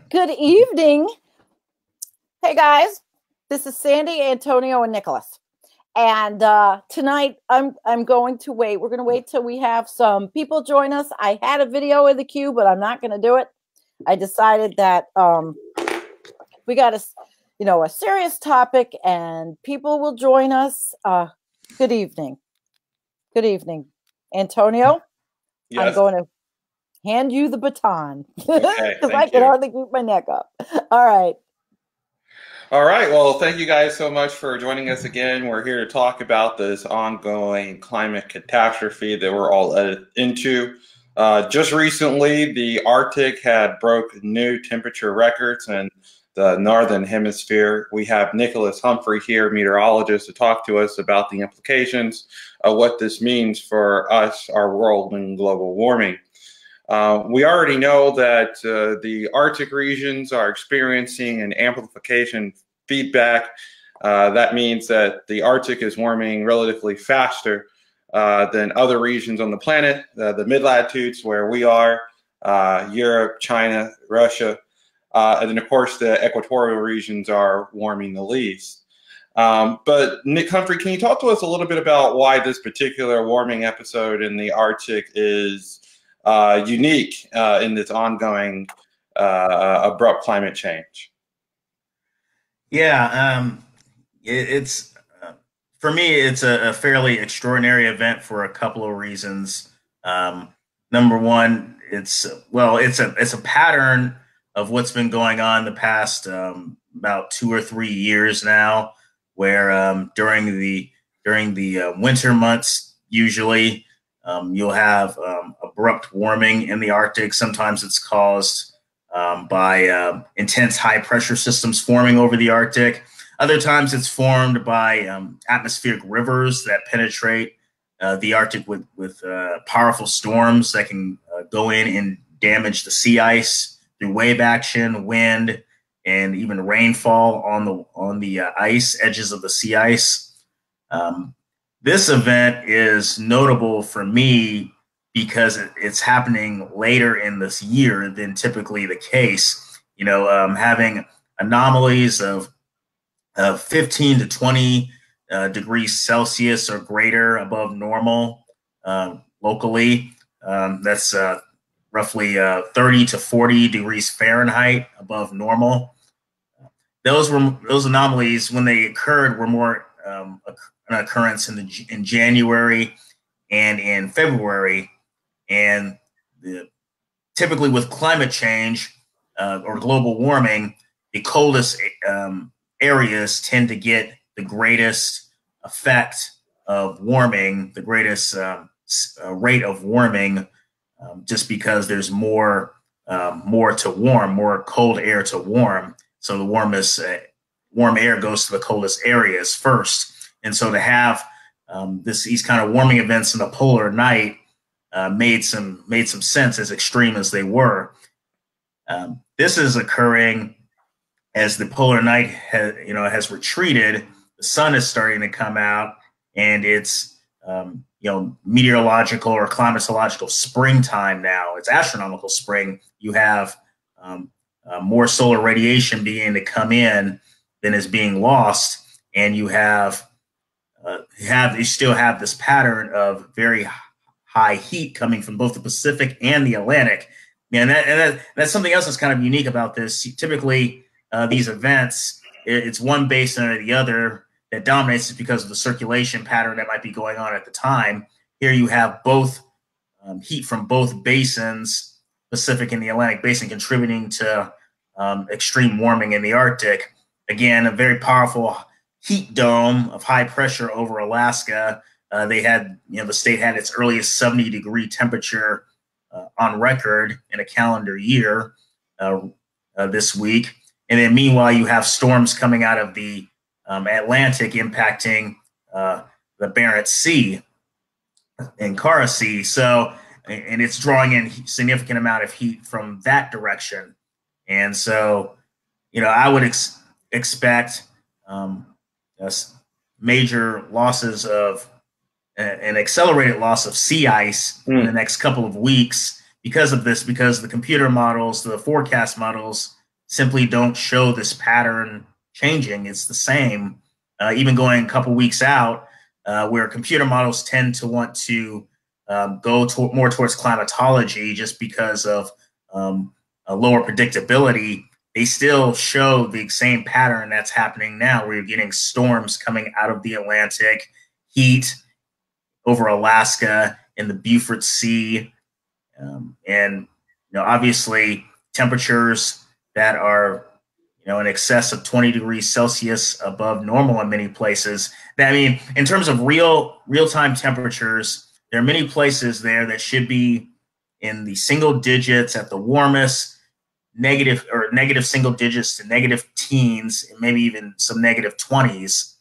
Good evening. Hey guys, this is Sandy, Antonio, and Nicholas. And tonight I'm going to wait. We're going to wait till we have some people join us. I had a video in the queue, but I'm not going to do it. I decided that we got a serious topic, and people will join us. Good evening. Good evening, Antonio. Yes. I'm going to hand you the baton because Okay, I thank can you. hardly keep my neck up. All right. All right. Well, thank you guys so much for joining us again. We're here to talk about this ongoing climate catastrophe that we're all into. Just recently, the Arctic had broke new temperature records in the northern hemisphere. We have Nicholas Humphrey here, meteorologist, to talk to us about the implications of what this means for us, our world, and global warming. We already know that the Arctic regions are experiencing an amplification feedback. That means that the Arctic is warming relatively faster than other regions on the planet, the mid-latitudes where we are, Europe, China, Russia, and then of course the equatorial regions are warming the least. But Nick Humphrey, can you talk to us a little bit about why this particular warming episode in the Arctic is unique in this ongoing abrupt climate change? Yeah, it's for me, it's a fairly extraordinary event for a couple of reasons. Number one, it's a pattern of what's been going on the past about 2 or 3 years now, where during the winter months, usually you'll have abrupt warming in the Arctic. Sometimes it's caused by intense high pressure systems forming over the Arctic. Other times it's formed by atmospheric rivers that penetrate the Arctic with powerful storms that can go in and damage the sea ice through wave action, wind, and even rainfall on the ice edges of the sea ice. This event is notable for me because it's happening later in this year than typically the case. Having anomalies of 15 to 20 degrees Celsius or greater above normal locally. That's roughly 30 to 40 degrees Fahrenheit above normal. Those anomalies, when they occurred, were more an occurrence in January and in February. And typically with climate change or global warming, the coldest areas tend to get the greatest effect of warming, the greatest rate of warming, just because there's more to warm, more cold air to warm. So the warm air goes to the coldest areas first. And so to have these kind of warming events in the polar night made some sense, as extreme as they were. This is occurring as the polar night has retreated. The sun is starting to come out, and it's meteorological or climatological springtime now. It's astronomical spring. You have more solar radiation beginning to come in than is being lost, and you still have this pattern of very high heat coming from both the Pacific and the Atlantic. And that's something else that's kind of unique about this. Typically, these events, it's one basin or the other that dominates it because of the circulation pattern that might be going on at the time. Here you have both heat from both basins, Pacific and the Atlantic basin, contributing to extreme warming in the Arctic. Again, a very powerful heat dome of high pressure over Alaska. The state had its earliest 70-degree temperature on record in a calendar year this week. And then meanwhile, you have storms coming out of the Atlantic impacting the Barents Sea and Kara Sea. And it's drawing in significant amount of heat from that direction. And so, I would expect major losses of an accelerated loss of sea ice in the next couple of weeks, because of this, because the computer models, the forecast models simply don't show this pattern changing. It's the same, even going a couple weeks out, where computer models tend to want to go more towards climatology just because of a lower predictability. They still show the same pattern that's happening now, where you're getting storms coming out of the Atlantic, heat over Alaska in the Beaufort Sea, and obviously temperatures that are in excess of 20 degrees Celsius above normal in many places. I mean, in terms of real-time temperatures, there are many places there that should be in the single digits at the warmest, negative single digits to negative teens, and maybe even some negative 20s,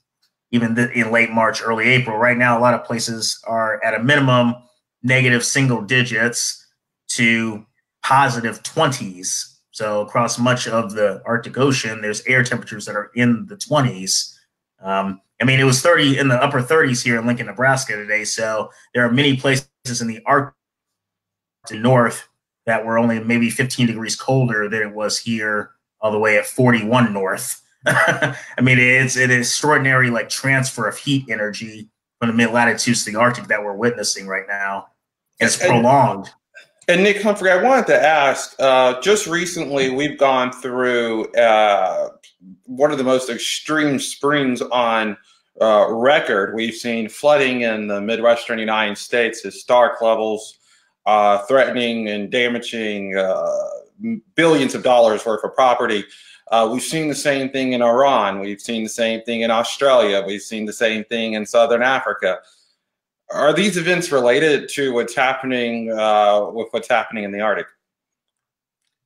even in late March, early April. Right now, a lot of places are at a minimum negative single digits to positive 20s. So across much of the Arctic Ocean, there's air temperatures that are in the 20s. I mean, it was 30 in the upper 30s here in Lincoln, Nebraska today. So there are many places in the Arctic north that were only maybe 15 degrees colder than it was here all the way at 41 north. I mean, it's an extraordinary transfer of heat energy from the mid latitudes to the Arctic that we're witnessing right now. It's prolonged. And Nick Humphrey, I wanted to ask, just recently we've gone through one of the most extreme springs on record. We've seen flooding in the Midwestern United States, historic levels, threatening and damaging billions of dollars worth of property. We've seen the same thing in Iran. We've seen the same thing in Australia. We've seen the same thing in Southern Africa. Are these events related to what's happening with what's happening in the Arctic?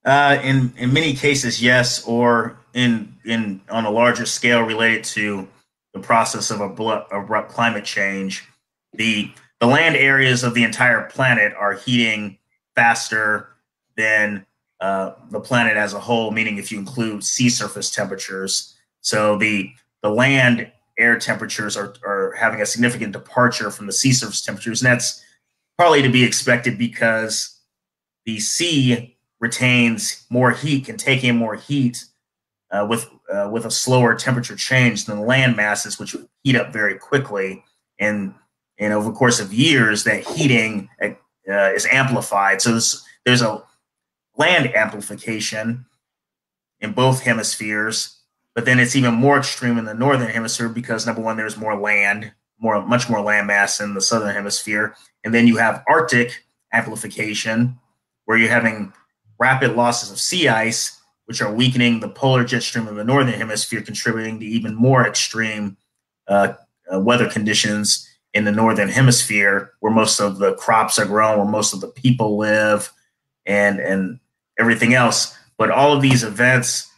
In many cases, yes, or in on a larger scale related to the process of abrupt climate change. The land areas of the entire planet are heating faster than the planet as a whole, meaning if you include sea surface temperatures. So the land air temperatures are having a significant departure from the sea surface temperatures. And that's partly to be expected because the sea retains more heat, can take in more heat with a slower temperature change than the land masses, which heat up very quickly. And over the course of years, that heating is amplified. So there's a land amplification in both hemispheres. But then it's even more extreme in the northern hemisphere because, number one, there's more land, much more land mass in the southern hemisphere. And then you have Arctic amplification, where you're having rapid losses of sea ice, which are weakening the polar jet stream of the northern hemisphere, contributing to even more extreme weather conditions in the northern hemisphere, where most of the crops are grown, where most of the people live, and everything else. But all of these events,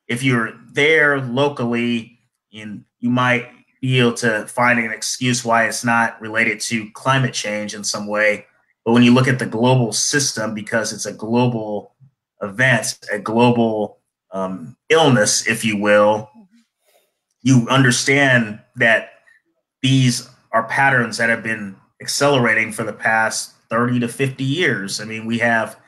if you're there locally, you might be able to find an excuse why it's not related to climate change in some way. But when you look at the global system, because it's a global event, a global illness, if you will, you understand that these are patterns that have been accelerating for the past 30 to 50 years. I mean, we have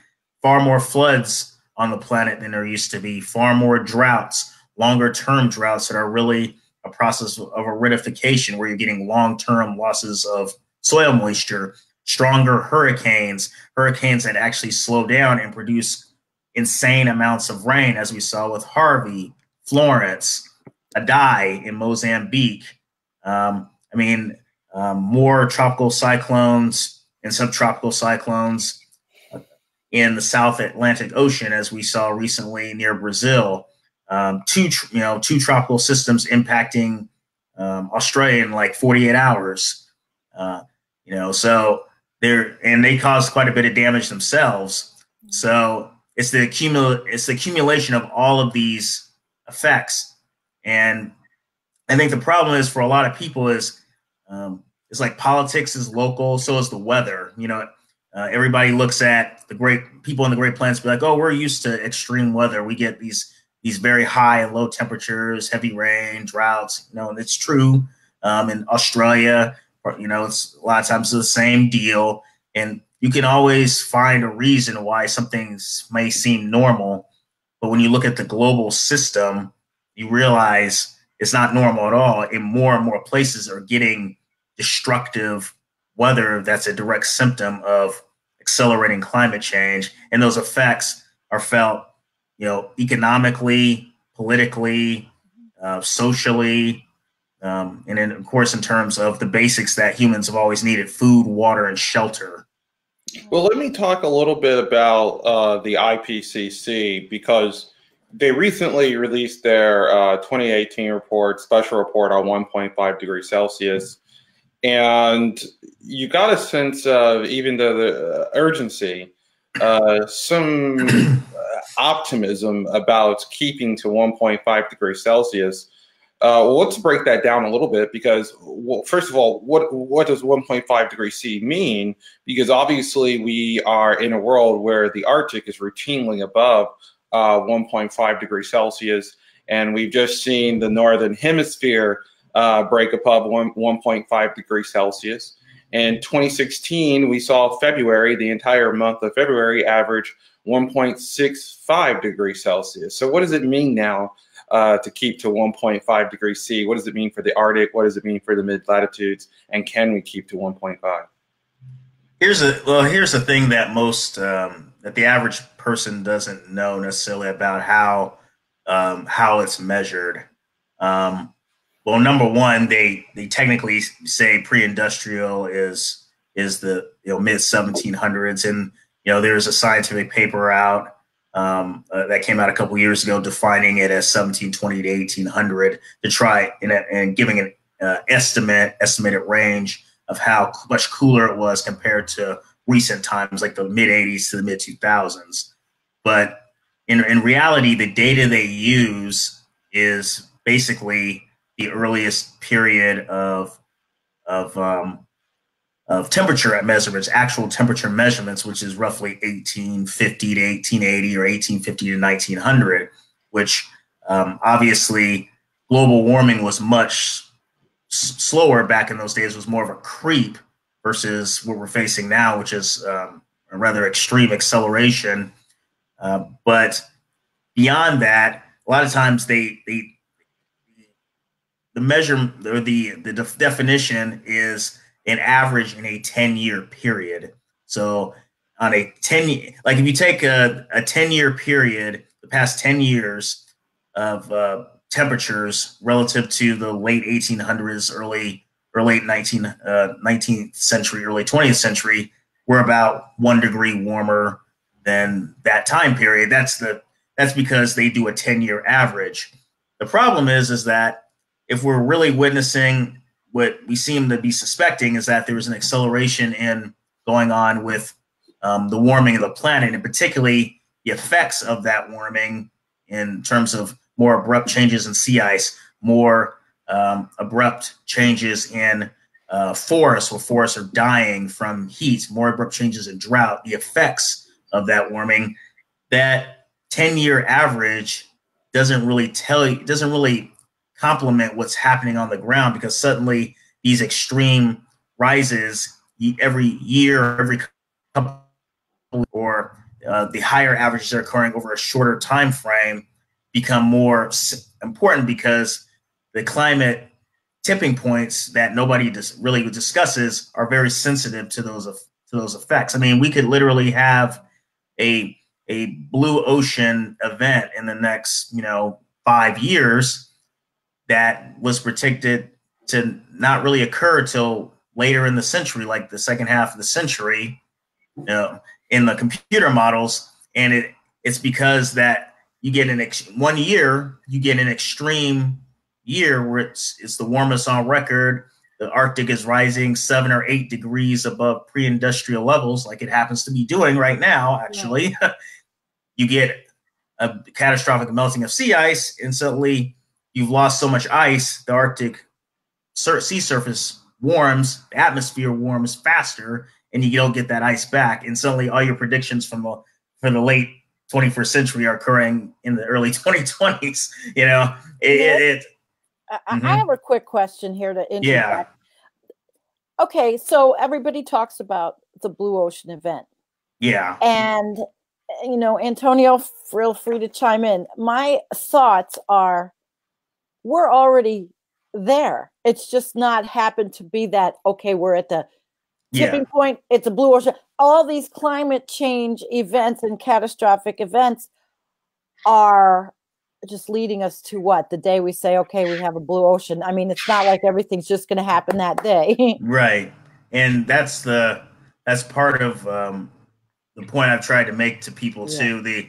far more floods on the planet than there used to be, far more droughts, longer-term droughts that are really a process of aridification, where you're getting long-term losses of soil moisture, stronger hurricanes that actually slow down and produce insane amounts of rain, as we saw with Harvey, Florence, Idai in Mozambique. More tropical cyclones and subtropical cyclones in the South Atlantic Ocean, as we saw recently near Brazil. Two tropical systems impacting Australia in like 48 hours. So they caused quite a bit of damage themselves. So it's the accumulation of all of these effects. And I think the problem is for a lot of people is it's like politics is local, so is the weather. Everybody looks at the great people in the Great Plains, be like, oh, we're used to extreme weather. We get these very high and low temperatures, heavy rain, droughts. And it's true. In Australia, it's a lot of times the same deal. And you can always find a reason why something may seem normal, but when you look at the global system, you realize it's not normal at all. And more places are getting destructive weather that's a direct symptom of accelerating climate change. And those effects are felt, economically, politically, socially, and then, of course, in terms of the basics that humans have always needed: food, water, and shelter. Well, let me talk a little bit about the IPCC, because they recently released their 2018 special report on 1.5 degrees Celsius. And you got a sense of, even though the urgency, some optimism about keeping to 1.5 degrees Celsius. Let's break that down a little bit, because, well, first of all, what does 1.5 degrees C mean? Because obviously we are in a world where the Arctic is routinely above 1.5 degrees Celsius, and we've just seen the northern hemisphere break above 1.5 degrees Celsius. In 2016, we saw February, the entire month of February, average 1.65 degrees Celsius. So what does it mean now to keep to 1.5 degrees C? What does it mean for the Arctic? What does it mean for the mid-latitudes? And can we keep to 1.5? Here's the thing that that the average person doesn't know necessarily about how it's measured. Well, number one, they technically say pre-industrial is the mid 1700s, and there's a scientific paper out that came out a couple years ago defining it as 1720 to 1800 to try and giving an estimated range of how much cooler it was compared to recent times, like the mid 80s to the mid 2000s. But in reality, the data they use is basically the earliest period of temperature measurements, actual temperature measurements, which is roughly 1850 to 1880 or 1850 to 1900, which obviously global warming was much slower back in those days. It was more of a creep versus what we're facing now, which is a rather extreme acceleration. But beyond that, a lot of times the measure, or the definition is an average in a 10-year period. So on a 10, like if you take a 10-year period, the past 10 years of temperatures relative to the late 1800s, early 19th century, early 20th century, we're about 1 degree warmer than that time period. That's because they do a 10-year average. The problem is that if we're really witnessing what we seem to be suspecting, is that there was an acceleration in going on with the warming of the planet, and particularly the effects of that warming in terms of more abrupt changes in sea ice, more abrupt changes in forests, where forests are dying from heat, more abrupt changes in drought, the effects of that warming. That 10-year average doesn't really complement what's happening on the ground, because suddenly these extreme rises every year, every couple, or the higher averages that are occurring over a shorter time frame become more important, because the climate tipping points that nobody really discusses are very sensitive to those effects. I mean, we could literally have a blue ocean event in the next 5 years that was predicted to not really occur till later in the century, like the second half of the century, in the computer models. And it's because that you get 1 year, you get an extreme year where it's the warmest on record. The Arctic is rising 7 or 8 degrees above pre-industrial levels, like it happens to be doing right now, actually. Yeah. You get a catastrophic melting of sea ice, and suddenly you've lost so much ice, the Arctic sea surface warms, the atmosphere warms faster, and you don't get that ice back. And suddenly all your predictions from the late 21st century are occurring in the early 2020s. I have a quick question here to interject. Okay, so everybody talks about the blue ocean event. Yeah. And, Antonio, feel free to chime in. My thoughts are we're already there. It's just not happened to be that, okay, we're at the tipping point. It's a blue ocean. All these climate change events and catastrophic events are just leading us to what? The day we say, okay, we have a blue ocean. I mean, it's not like everything's just going to happen that day. Right. And that's part of the point I've tried to make to people too. The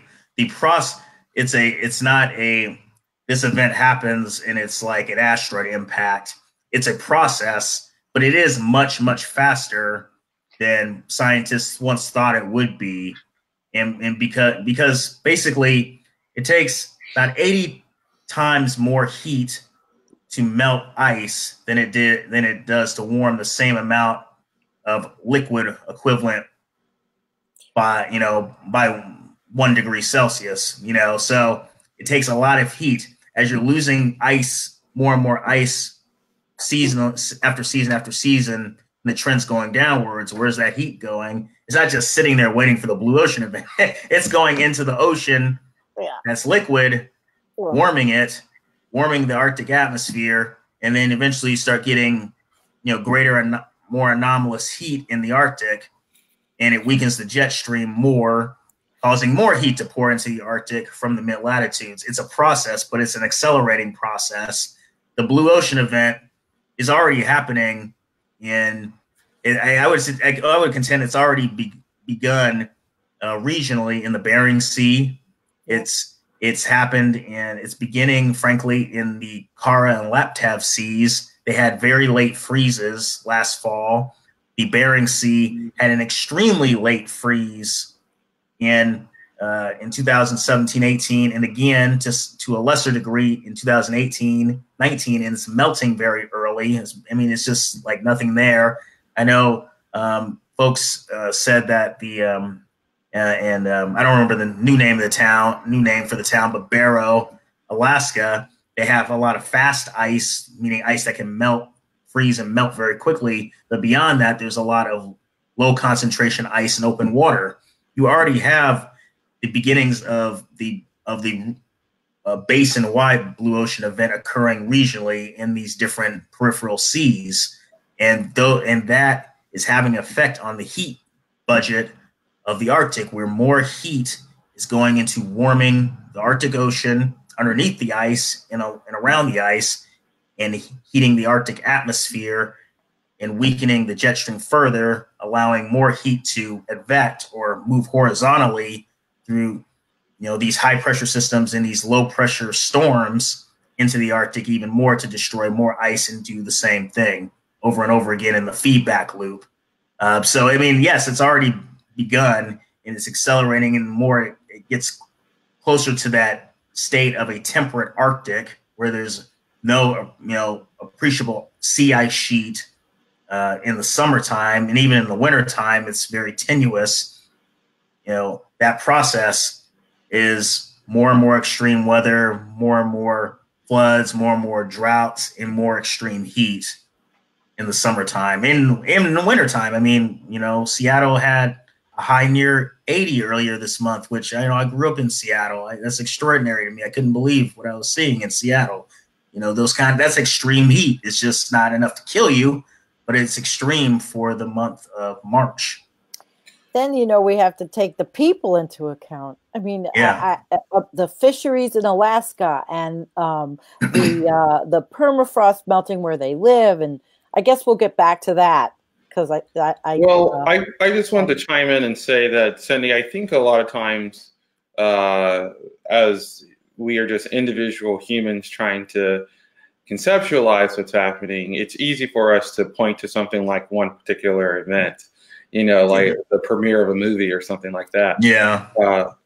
process, it's not a, this event happens and it's like an asteroid impact. It's a process, but it is much, much faster than scientists once thought it would be. And because basically it takes about 80 times more heat to melt ice than it does to warm the same amount of liquid equivalent by 1 degree Celsius. So it takes a lot of heat as you're losing ice, more and more ice, season after season after season, and the trend's going downwards. Where's that heat going? It's not just sitting there waiting for the blue ocean event. It's going into the ocean that's liquid, warming the Arctic atmosphere, and then eventually you start getting, greater and more anomalous heat in the Arctic, and it weakens the jet stream more, causing more heat to pour into the Arctic from the mid latitudes. It's a process, but it's an accelerating process. The blue ocean event is already happening I would contend it's already begun regionally in the Bering Sea. It's happened and it's beginning, frankly, in the Kara and Laptev seas. They had very late freezes last fall. The Bering Sea had an extremely late freeze in 2017-18, and again, just to a lesser degree in 2018-19, and it's melting very early. It's just like nothing there. I know folks said that I don't remember the new name for the town, but Barrow, Alaska, they have a lot of fast ice, meaning ice that can freeze and melt very quickly. But beyond that, there's a lot of low concentration ice and open water. You already have the beginnings of the basin-wide blue ocean event occurring regionally in these different peripheral seas, and that is having an effect on the heat budget of the Arctic, where more heat is going into warming the Arctic Ocean underneath the ice and around the ice, and heating the Arctic atmosphere and weakening the jet stream further, allowing more heat to advect or move horizontally through these high pressure systems and these low pressure storms into the Arctic even more, to destroy more ice and do the same thing over and over again in the feedback loop. Yes, it's already begun and it's accelerating, and more it gets closer to that state of a temperate Arctic where there's no appreciable sea ice sheet in the summertime, and even in the wintertime it's very tenuous. That process is more and more extreme weather, more and more floods, more and more droughts, and more extreme heat in the summertime. In the wintertime, Seattle had a high near 80 earlier this month, which I grew up in Seattle. That's extraordinary to me. I couldn't believe what I was seeing in Seattle. That's extreme heat. It's just not enough to kill you, but it's extreme for the month of March. Then, we have to take the people into account. The fisheries in Alaska and the permafrost melting where they live. And I guess we'll get back to that because I just wanted to chime in and say that, Sandy, I think a lot of times as we are just individual humans trying to conceptualize what's happening, it's easy for us to point to something like one particular event. Like the premiere of a movie or something like that. Yeah.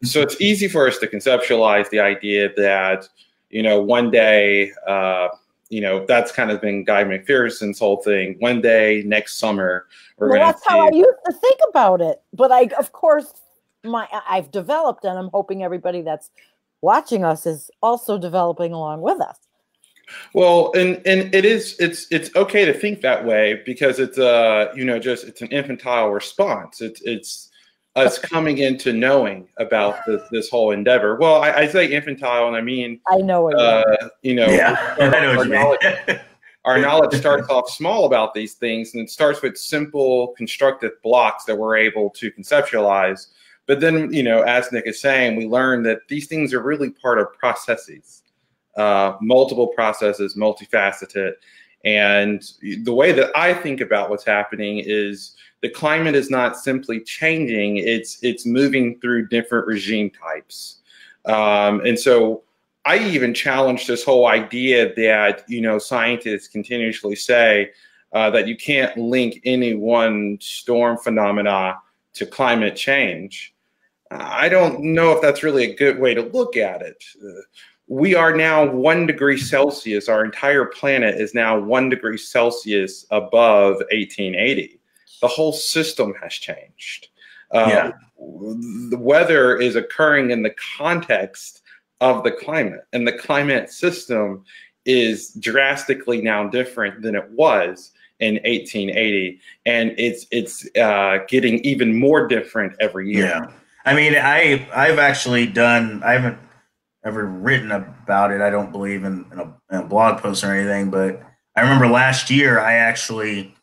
So it's easy for us to conceptualize the idea that, one day, that's kind of been Guy McPherson's whole thing. One day next summer, that's how I used to think about it. But I've developed, and I'm hoping everybody that's watching us is also developing along with us. Well, and it's okay to think that way because it's it's an infantile response. It's us coming into knowing about this whole endeavor. Well, I say infantile, and I mean I know what yeah, I know what you mean. Our knowledge starts off small about these things, and it starts with simple constructive blocks that we're able to conceptualize. But then, as Nick is saying, we learn that these things are really part of processes. Multiple processes, multifaceted. And the way that I think about what's happening is the climate is not simply changing, it's moving through different regime types. And so I even challenge this whole idea that, scientists continuously say that you can't link any one storm phenomena to climate change. I don't know if that's really a good way to look at it. We are now 1 degree Celsius. Our entire planet is now 1 degree Celsius above 1880. The whole system has changed. The weather is occurring in the context of the climate, and the climate system is drastically now different than it was in 1880, and it's getting even more different every year. Yeah, I mean, I've actually done. I haven't ever written about it. I don't believe in a blog post or anything, but I remember last year I actually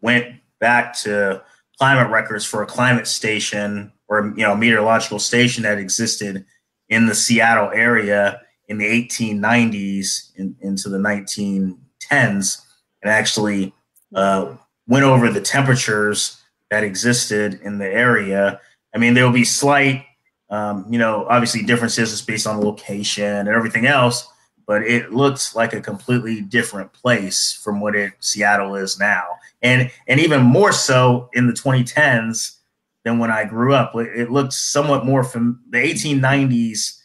went back to climate records for a climate station or a meteorological station that existed in the Seattle area in the 1890s into the 1910s, and actually went over the temperatures that existed in the area. I mean, there will be slight, obviously differences based on the location and everything else, but it looks like a completely different place from what Seattle is now. And even more so in the 2010s than when I grew up. It looked somewhat more from the 1890s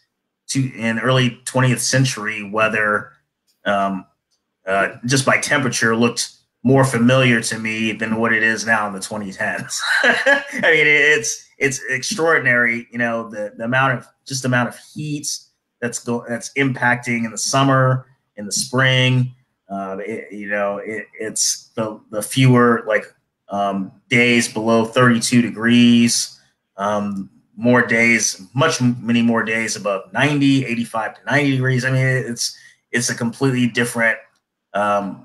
to in early 20th century weather, just by temperature, looked more familiar to me than what it is now in the 2010s. I mean, it's extraordinary, the amount of heat that's impacting in the summer, in the spring. It's the fewer days below 32 degrees, more days, many more days above 90, 85 to 90 degrees. I mean, it's a completely different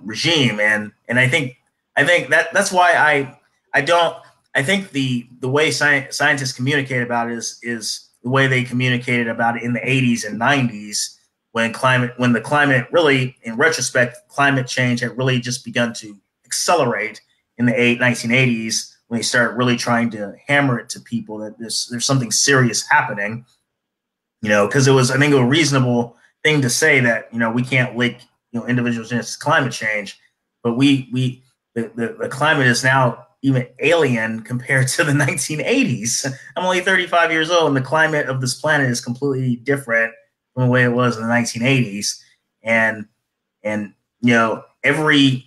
regime, and I think that's why I think the way scientists communicate about it is the way they communicated about it in the 80s and 90s when the climate really, in retrospect, climate change had really just begun to accelerate in the 1980s when they started really trying to hammer it to people that there's something serious happening, because I think a reasonable thing to say that we can't link individuals to climate change, but the climate is now even alien compared to the 1980s. I'm only 35 years old, and the climate of this planet is completely different from the way it was in the 1980s. And every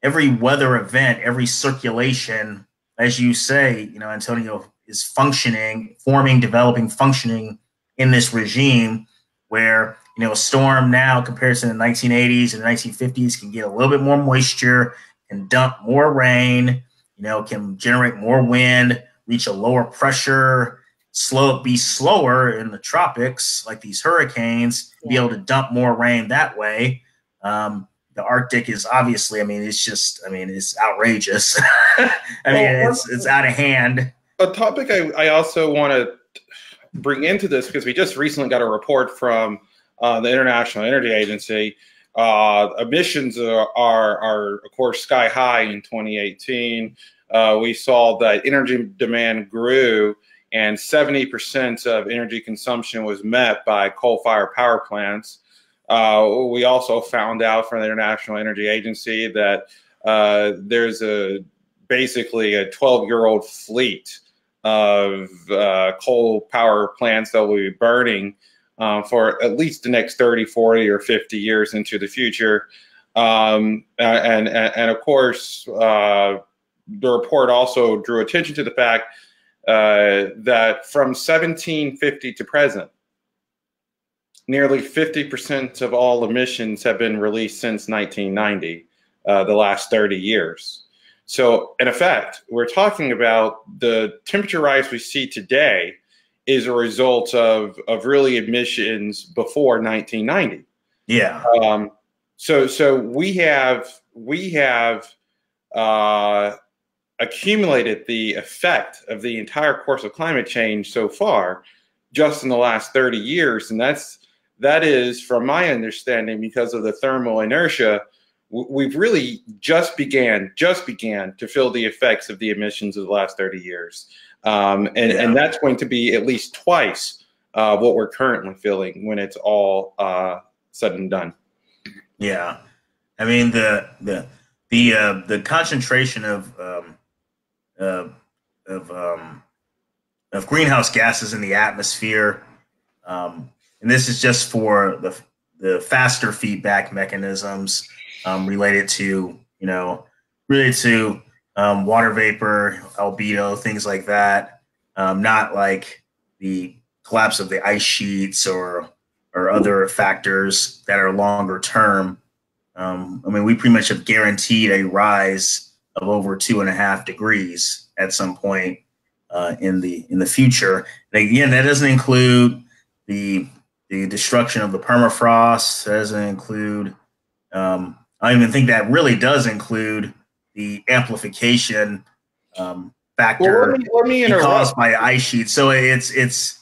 weather event, every circulation, as you say, Antonio, is forming, developing, functioning in this regime where a storm now compared to the 1980s and 1950s can get a little bit more moisture, can dump more rain, can generate more wind, reach a lower pressure, be slower in the tropics, like these hurricanes, be able to dump more rain that way. The Arctic is obviously, it's outrageous. It's out of hand. A topic I also want to bring into this, because we just recently got a report from the International Energy Agency. Emissions are of course sky high in 2018. We saw that energy demand grew, and 70% of energy consumption was met by coal-fired power plants. We also found out from the International Energy Agency that there's basically a 12-year-old fleet of coal power plants that will be burning for at least the next 30, 40, or 50 years into the future. And of course, the report also drew attention to the fact that from 1750 to present, nearly 50% of all emissions have been released since 1990, the last 30 years. So in effect, we're talking about the temperature rise we see today is a result of really emissions before 1990. Yeah. So we have accumulated the effect of the entire course of climate change so far just in the last 30 years. And that is, from my understanding, because of the thermal inertia, we've really just began to feel the effects of the emissions of the last 30 years. And that's going to be at least twice what we're currently feeling when it's all said and done. Yeah. I mean, the concentration of greenhouse gases in the atmosphere, and this is just for the faster feedback mechanisms related to water vapor, albedo, things like that. Not like the collapse of the ice sheets or other factors that are longer term. I mean, we pretty much have guaranteed a rise of over 2.5 degrees at some point in the future. And again, that doesn't include the destruction of the permafrost. That doesn't include. I even think that really does include the amplification factor caused by ice sheets. So it's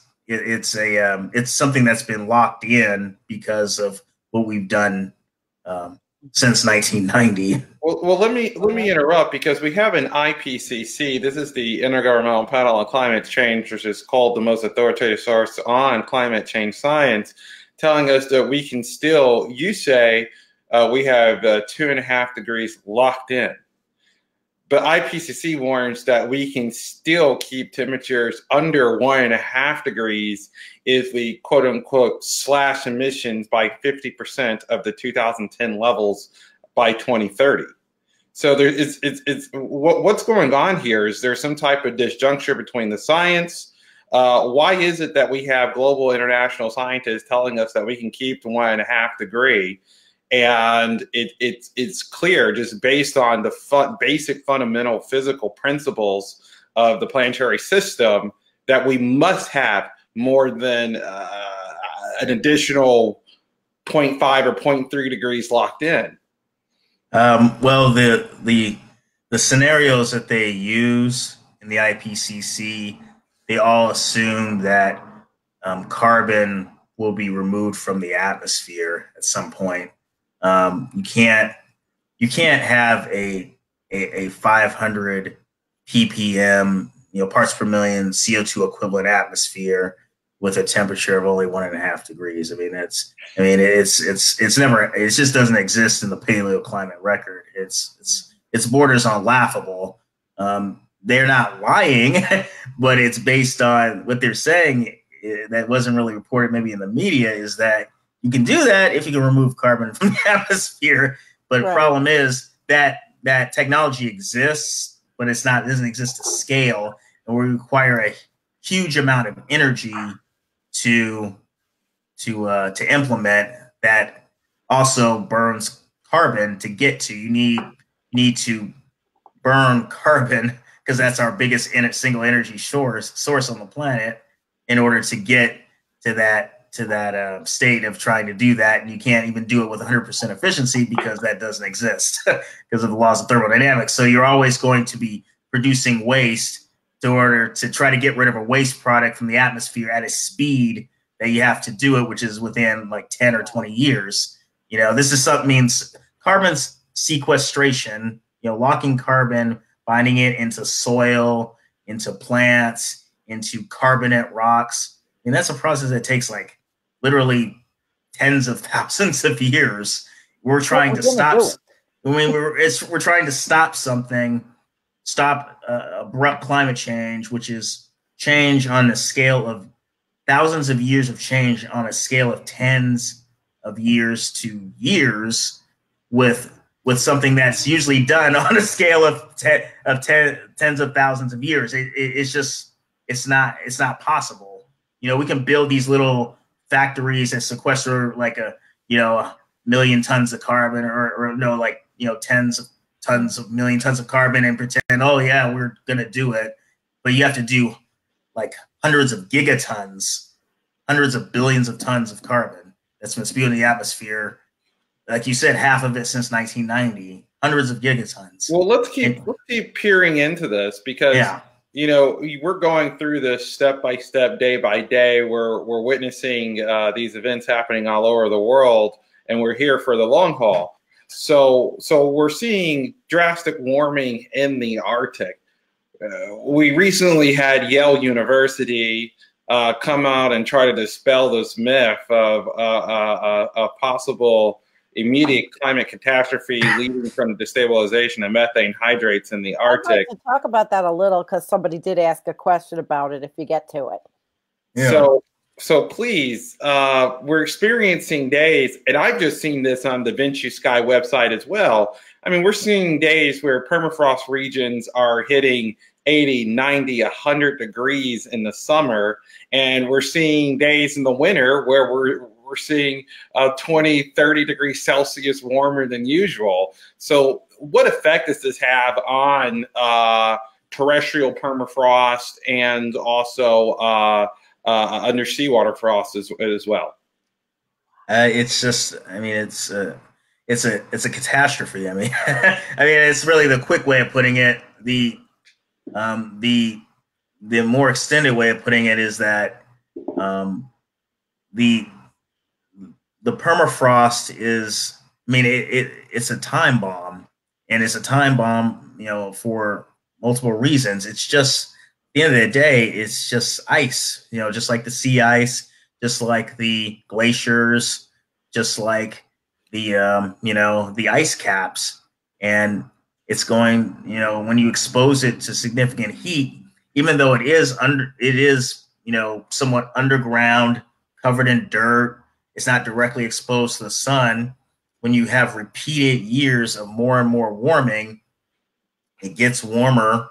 something that's been locked in because of what we've done since 1990. Well, let me interrupt, because we have an IPCC. This is the Intergovernmental Panel on Climate Change, which is called the most authoritative source on climate change science, telling us that we can still, you say, we have 2.5 degrees locked in. But IPCC warns that we can still keep temperatures under 1.5 degrees if we, quote unquote, slash emissions by 50% of the 2010 levels by 2030. So what's going on here? Is there some type of disjuncture between the science? Why is it that we have global international scientists telling us that we can keep to 1.5 degree? And it's clear, just based on the basic fundamental physical principles of the planetary system, that we must have more than an additional 0.5 or 0.3 degrees locked in. Well, the scenarios that they use in the IPCC, they all assume that carbon will be removed from the atmosphere at some point. You can't have a 500 ppm, parts per million CO2 equivalent atmosphere with a temperature of only 1.5 degrees. I mean, it just doesn't exist in the paleoclimate record. It's borders on laughable. They're not lying, but it's based on what they're saying that wasn't really reported maybe in the media, is that you can do that if you can remove carbon from the atmosphere. But the problem is that technology exists, but it doesn't exist to scale, and we require a huge amount of energy to implement that. Also burns carbon to get to. You need to burn carbon, because that's our biggest single energy source on the planet, in order to get to that state of trying to do that. And you can't even do it with 100% efficiency, because that doesn't exist because of the laws of thermodynamics. So you're always going to be producing waste in order to try to get rid of a waste product from the atmosphere at a speed that you have to do it, which is within like 10 or 20 years. This is something means carbon sequestration, locking carbon, binding it into soil, into plants, into carbonate rocks. And that's a process that takes like literally tens of thousands of years. We're trying to stop. We're trying to stop something, stop abrupt climate change, which is change on a scale of thousands of years of change on a scale of tens of years to years, with something that's usually done on a scale of tens of thousands of years. It's not possible. We can build these little factories that sequester like a million tons of carbon, or no, like tens of tons of million tons of carbon, and pretend, oh yeah, we're gonna do it. But you have to do like hundreds of gigatons, hundreds of billions of tons of carbon that's been spewed in the atmosphere. Like you said, half of it since 1990, hundreds of gigatons. Well, let's keep peering into this, because we're going through this step by step, day by day. We're witnessing these events happening all over the world, and we're here for the long haul. So we're seeing drastic warming in the Arctic. We recently had Yale University come out and try to dispel this myth of a possible immediate climate catastrophe leading from destabilization of methane hydrates in the Arctic. I'd like to talk about that a little, because somebody did ask a question about it if you get to it. Yeah. So please, we're experiencing days, and I've just seen this on the Vinci Sky website as well. I mean, we're seeing days where permafrost regions are hitting 80, 90, 100 degrees in the summer, and we're seeing days in the winter where we're seeing 20, 30 degrees Celsius warmer than usual. So what effect does this have on terrestrial permafrost and also undersea water frost as well? It's just, I mean, it's a catastrophe. I mean, it's really the quick way of putting it. The more extended way of putting it is that the permafrost is, I mean, it's a time bomb, and it's a time bomb, for multiple reasons. It's just, at the end of the day, it's just ice, just like the sea ice, just like the glaciers, just like the, the ice caps. And it's going, when you expose it to significant heat, even though it is somewhat underground, covered in dirt, it's not directly exposed to the sun. When you have repeated years of more and more warming, it gets warmer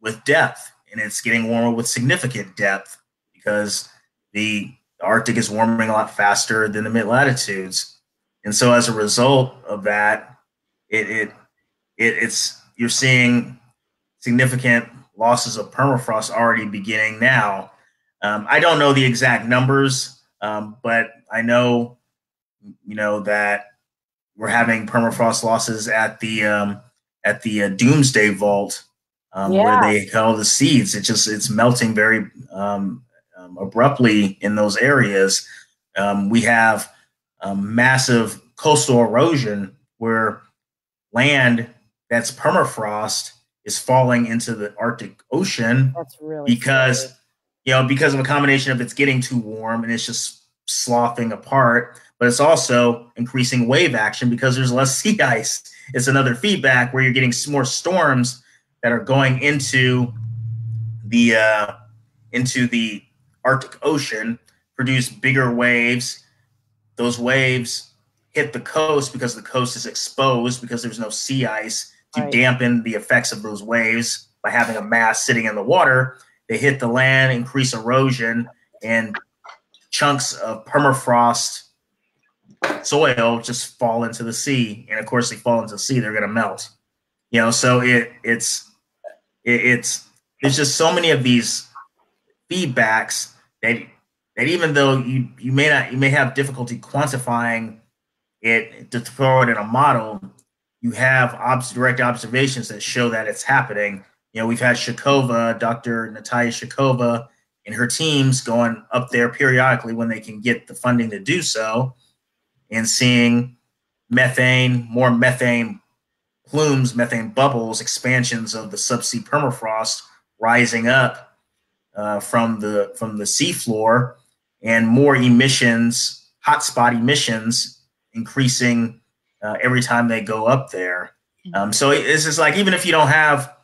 with depth, and it's getting warmer with significant depth, because the Arctic is warming a lot faster than the mid-latitudes. And so as a result of that, it's you're seeing significant losses of permafrost already beginning now. I don't know the exact numbers, but I know, that we're having permafrost losses at the Doomsday Vault, where they held the seeds. It's melting very abruptly in those areas. We have massive coastal erosion, where land that's permafrost is falling into the Arctic Ocean. That's really because of a combination of it's getting too warm and it's just sloughing apart, but it's also increasing wave action because there's less sea ice. It's another feedback where you're getting more storms that are going into the Arctic Ocean, produce bigger waves. Those waves hit the coast because the coast is exposed, because there's no sea ice to dampen the effects of those waves by having a mass sitting in the water. They hit the land, increase erosion, and chunks of permafrost soil just fall into the sea. And of course, they fall into the sea, they're going to melt. So it's there's just so many of these feedbacks that even though you may have difficulty quantifying it to throw it in a model, you have direct observations that show that it's happening. We've had Shakova, Dr. Natalia Shakova, and her teams going up there periodically when they can get the funding to do so, and seeing more methane plumes, methane bubbles, expansions of the subsea permafrost rising up from the seafloor, and more emissions, hotspot emissions, increasing every time they go up there. So it's just like, even if you don't have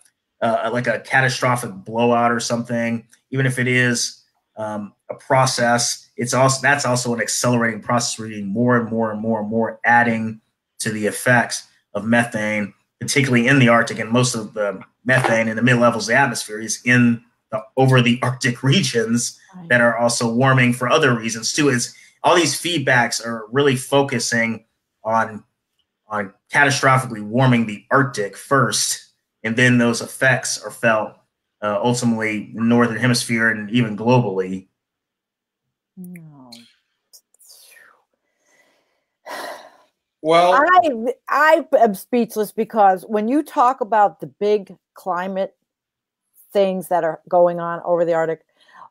like a catastrophic blowout or something, even if it is a process, that's also an accelerating process. We're getting more and more and more and more adding to the effects of methane, particularly in the Arctic. And most of the methane in the mid levels of the atmosphere is over the Arctic regions. that are also warming for other reasons too. Is all these feedbacks are really focusing on catastrophically warming the Arctic first, and then those effects are felt ultimately in the Northern Hemisphere and even globally. No. Well, I am speechless, because when you talk about the big climate things that are going on over the Arctic,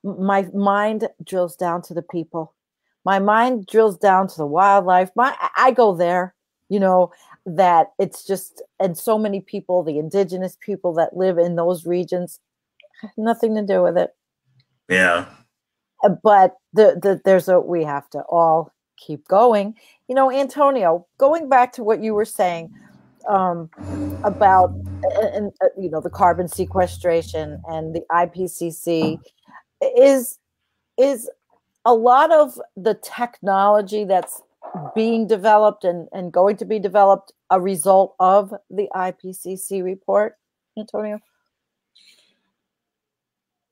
my mind drills down to the people. My mind drills down to the wildlife. I go there, you know, that it's just, and so many people, the indigenous people that live in those regions, have nothing to do with it. Yeah. But we have to all keep going. You know, Antonio, going back to what you were saying about you know, the carbon sequestration and the IPCC, is a lot of the technology that's being developed and going to be developed a result of the IPCC report, Antonio?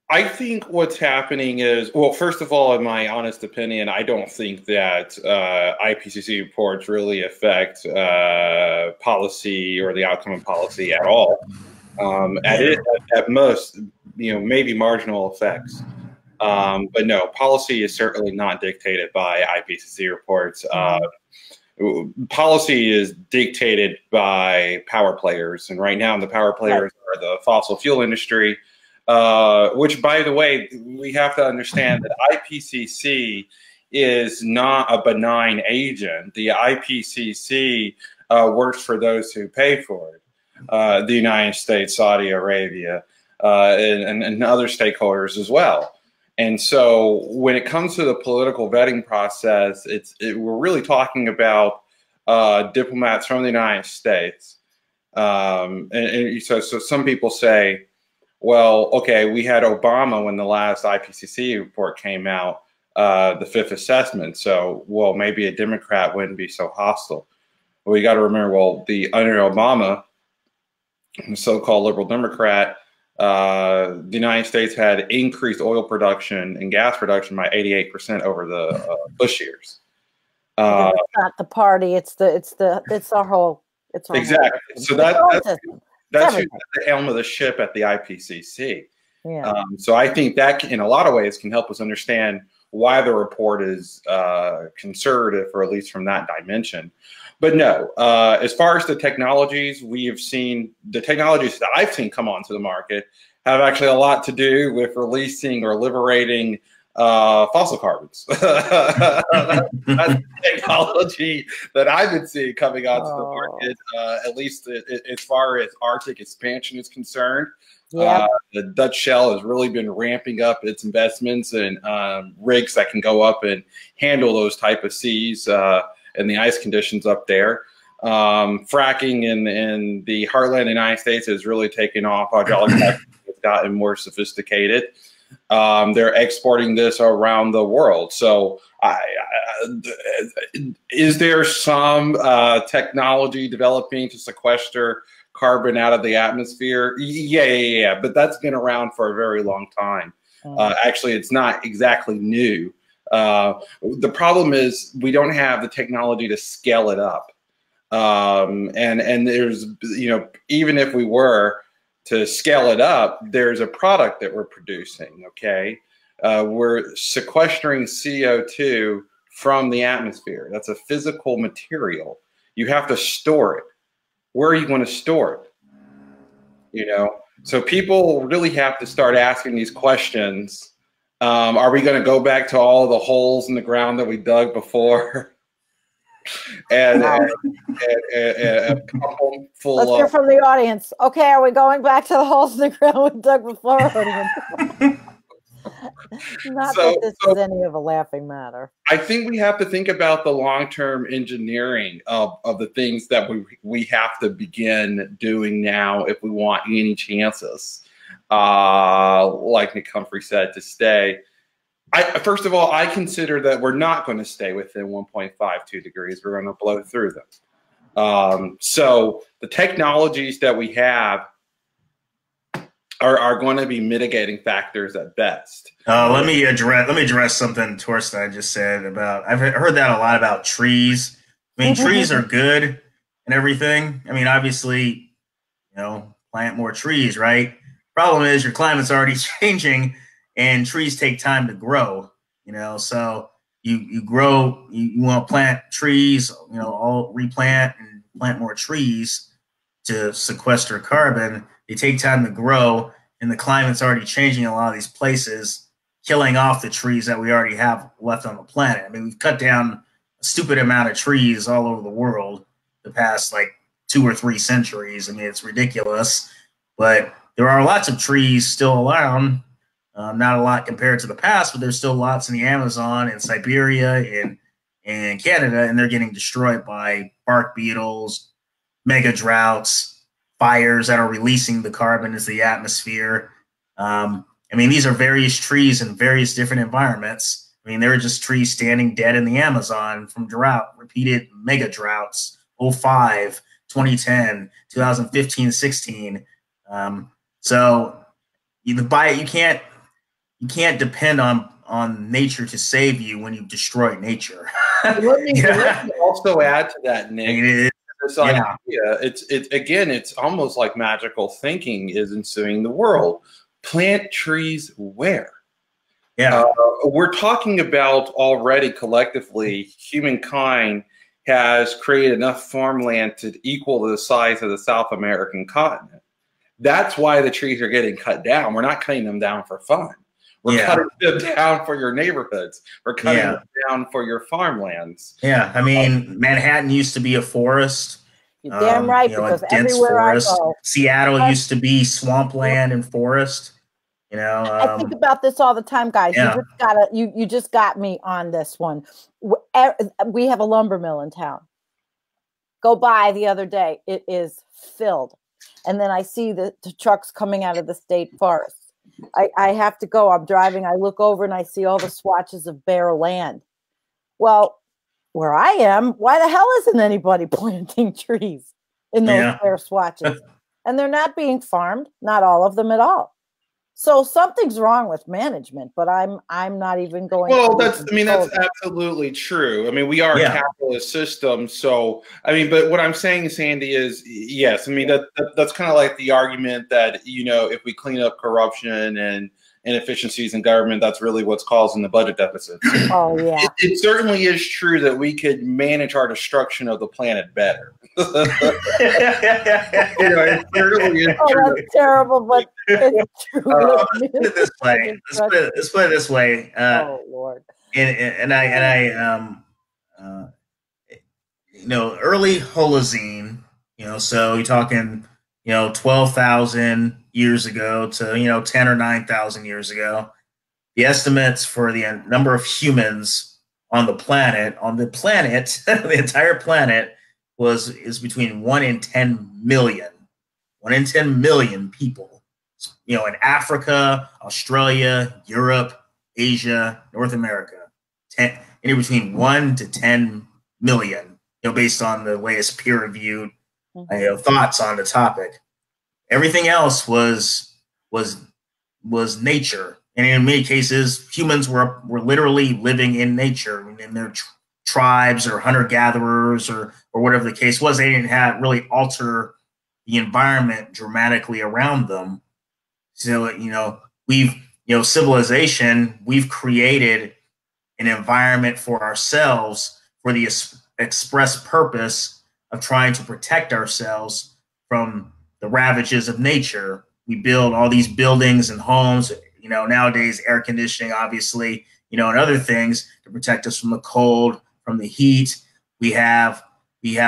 I think what's happening is, well, first of all, in my honest opinion, I don't think that IPCC reports really affect policy or the outcome of policy at all. At most, you know, maybe marginal effects. But no, policy is certainly not dictated by IPCC reports. Policy is dictated by power players, and right now the power players are the fossil fuel industry. Which, by the way, we have to understand that IPCC is not a benign agent. The IPCC works for those who pay for it. The United States, Saudi Arabia, and other stakeholders as well. And so when it comes to the political vetting process, we're really talking about diplomats from the United States. So some people say, well, okay, we had Obama when the last IPCC report came out, the fifth assessment. So, well, maybe a Democrat wouldn't be so hostile. Well, you got to remember, well, under Obama, the so-called liberal Democrat, the United States had increased oil production and gas production by 88% over the Bush years. It's not the party; it's our whole. It's our exactly. Whole, so that's who's at the helm of the ship at the IPCC. Yeah. So I think that, in a lot of ways, can help us understand why the report is conservative, or at least from that dimension. But no, as far as the technologies, the technologies that I've seen come onto the market have actually a lot to do with releasing or liberating fossil carbons. That's the technology that I've been seeing coming onto the market, at least as far as Arctic expansion is concerned. Yep. The Dutch Shell has really been ramping up its investments in rigs that can go up and handle those type of seas and the ice conditions up there. Fracking in the heartland of the United States has really taken off. Hydraulic fracking has gotten more sophisticated. They're exporting this around the world. So is there some technology developing to sequester carbon out of the atmosphere? Yeah. But that's been around for a very long time. Actually, it's not exactly new. The problem is we don't have the technology to scale it up. And there's, you know, even if we were to scale it up, there's a product that we're producing, okay? We're sequestering CO2 from the atmosphere. That's a physical material. You have to store it. Where are you going to store it? You know, so people really have to start asking these questions. Are we going to go back to all the holes in the ground that we dug before? and a couple full. Let's hear from the audience. Okay, are we going back to the holes in the ground we dug before? Not that this is any of a laughing matter. I think we have to think about the long-term engineering of the things that we have to begin doing now if we want any chances, like Nick Humphrey said, to stay. First of all, I consider that we're not going to stay within 1.52 degrees. We're going to blow through them. So the technologies that we have are going to be mitigating factors at best. Let me address something Torstein just said about. I've heard that a lot about trees. I mean, trees are good and everything. I mean, obviously, plant more trees, right? Problem is your climate's already changing, and trees take time to grow. So you grow, you want to plant trees, all replant and plant more trees to sequester carbon. They take time to grow, and the climate's already changing in a lot of these places, killing off the trees that we already have left on the planet. I mean, we've cut down a stupid amount of trees all over the world the past like 2 or 3 centuries. I mean, it's ridiculous, but there are lots of trees still around. Not a lot compared to the past, but there's still lots in the Amazon and Siberia and Canada, and they're getting destroyed by bark beetles, mega droughts, fires that are releasing the carbon into the atmosphere. I mean, these are various trees in various different environments. I mean, there are just trees standing dead in the Amazon from drought, repeated mega droughts, 05, 2010, 2015, 16. So you can't depend on nature to save you when you've destroyed nature. Let me also add to that, Nick. This idea, it's almost like magical thinking is ensuing the world. Plant trees where? Yeah. We're talking about already collectively, humankind has created enough farmland to equal the size of the South American continent. That's why the trees are getting cut down. We're not cutting them down for fun. We're cutting them down for your neighborhoods. We're cutting them down for your farmlands. Yeah, I mean, Manhattan used to be a forest. You're damn right, because everywhere forest. I go. Seattle used to be swampland and forest. I think about this all the time, guys. Yeah. You just got me on this one. We have a lumber mill in town. Go by the other day. It is filled. And then I see the trucks coming out of the state forest. I have to go. I'm driving. I look over and I see all the swatches of bare land. Well, where I am, why the hell isn't anybody planting trees in those bare swatches? And they're not being farmed, not all of them at all. So something's wrong with management, but I'm not even going. Well, that's absolutely true. I mean, we are a capitalist system, so but what I'm saying, Sandy, is yes. I mean, that's kind of like the argument that if we clean up corruption and inefficiencies in government, that's really what's causing the budget deficits. Oh yeah, it certainly is true that we could manage our destruction of the planet better. It certainly is true. That's terrible, but it's true. Let's put it this way. Let's put it this way. Oh Lord. And early Holocene. So you're talking 12,000 years ago to 10 or 9,000 years ago. The estimates for the number of humans on the planet, the entire planet is between 1 in 10 million. 1 in 10 million people. In Africa, Australia, Europe, Asia, North America. Anywhere between 1 to 10 million. Based on the latest peer-reviewed thoughts on the topic. Everything else was nature, and in many cases, humans were literally living in nature, in their tribes or hunter-gatherers or whatever the case was. They didn't really alter the environment dramatically around them. So civilization, we've created an environment for ourselves for the express purpose of trying to protect ourselves from the ravages of nature. We build all these buildings and homes, nowadays air conditioning, obviously, and other things to protect us from the cold, from the heat. We have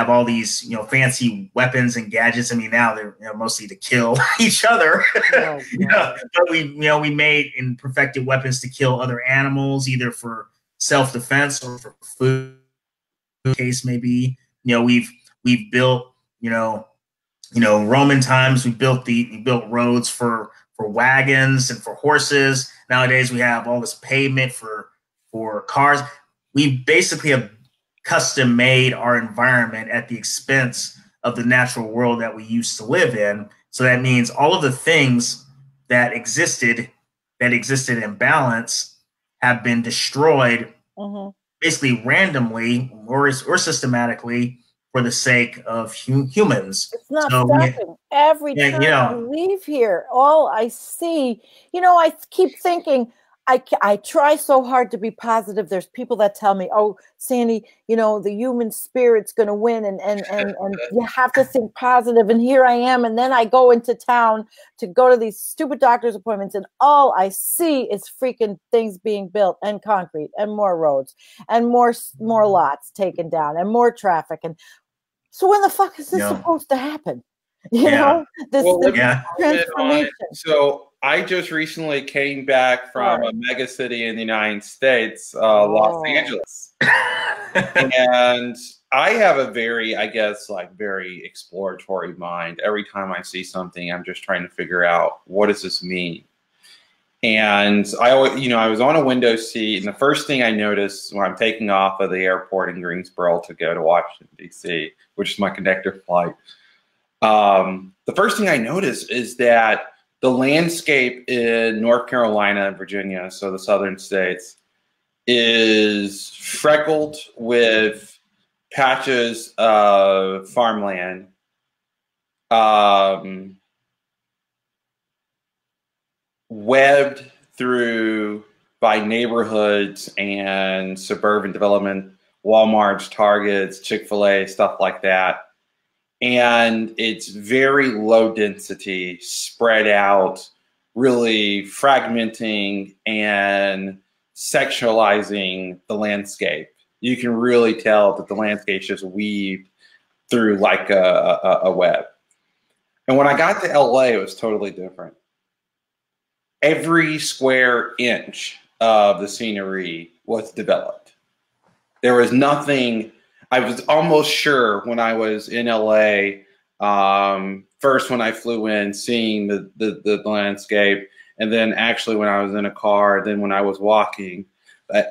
all these, fancy weapons and gadgets. I mean, now they're mostly to kill each other. But we made and perfected weapons to kill other animals, either for self-defense or for food, case may be. We've built, Roman times, we built roads for wagons and for horses. Nowadays we have all this pavement for cars. We basically have custom made our environment at the expense of the natural world that we used to live in. So that means all of the things that existed in balance have been destroyed basically randomly or systematically for the sake of humans. It's not stopping. Every time I leave here, all I see, I keep thinking, I try so hard to be positive. There's people that tell me, oh, Sandy, the human spirit's going to win and you have to think positive. And here I am. And then I go into town to go to these stupid doctor's appointments. And all I see is freaking things being built and concrete and more roads and more lots taken down and more traffic. And so when the fuck is this supposed to happen? This transformation. So I just recently came back from a mega city in the United States, Los Angeles. And I have a very, very exploratory mind. Every time I see something, I'm just trying to figure out, what does this mean? And I was on a window seat, and the first thing I noticed when I'm taking off of the airport in Greensboro to go to Washington, D.C., which is my connector flight, the first thing I noticed is that the landscape in North Carolina and Virginia, so the southern states, is freckled with patches of farmland, webbed through by neighborhoods and suburban development, Walmarts, Targets, Chick-fil-A, stuff like that. And it's very low density, spread out, really fragmenting and sexualizing the landscape. You can really tell that the landscape's just weaved through like a web. And when I got to LA, it was totally different. Every square inch of the scenery was developed. There was nothing. I was almost sure when I was in LA, first when I flew in, seeing the landscape, and then actually when I was in a car, then when I was walking,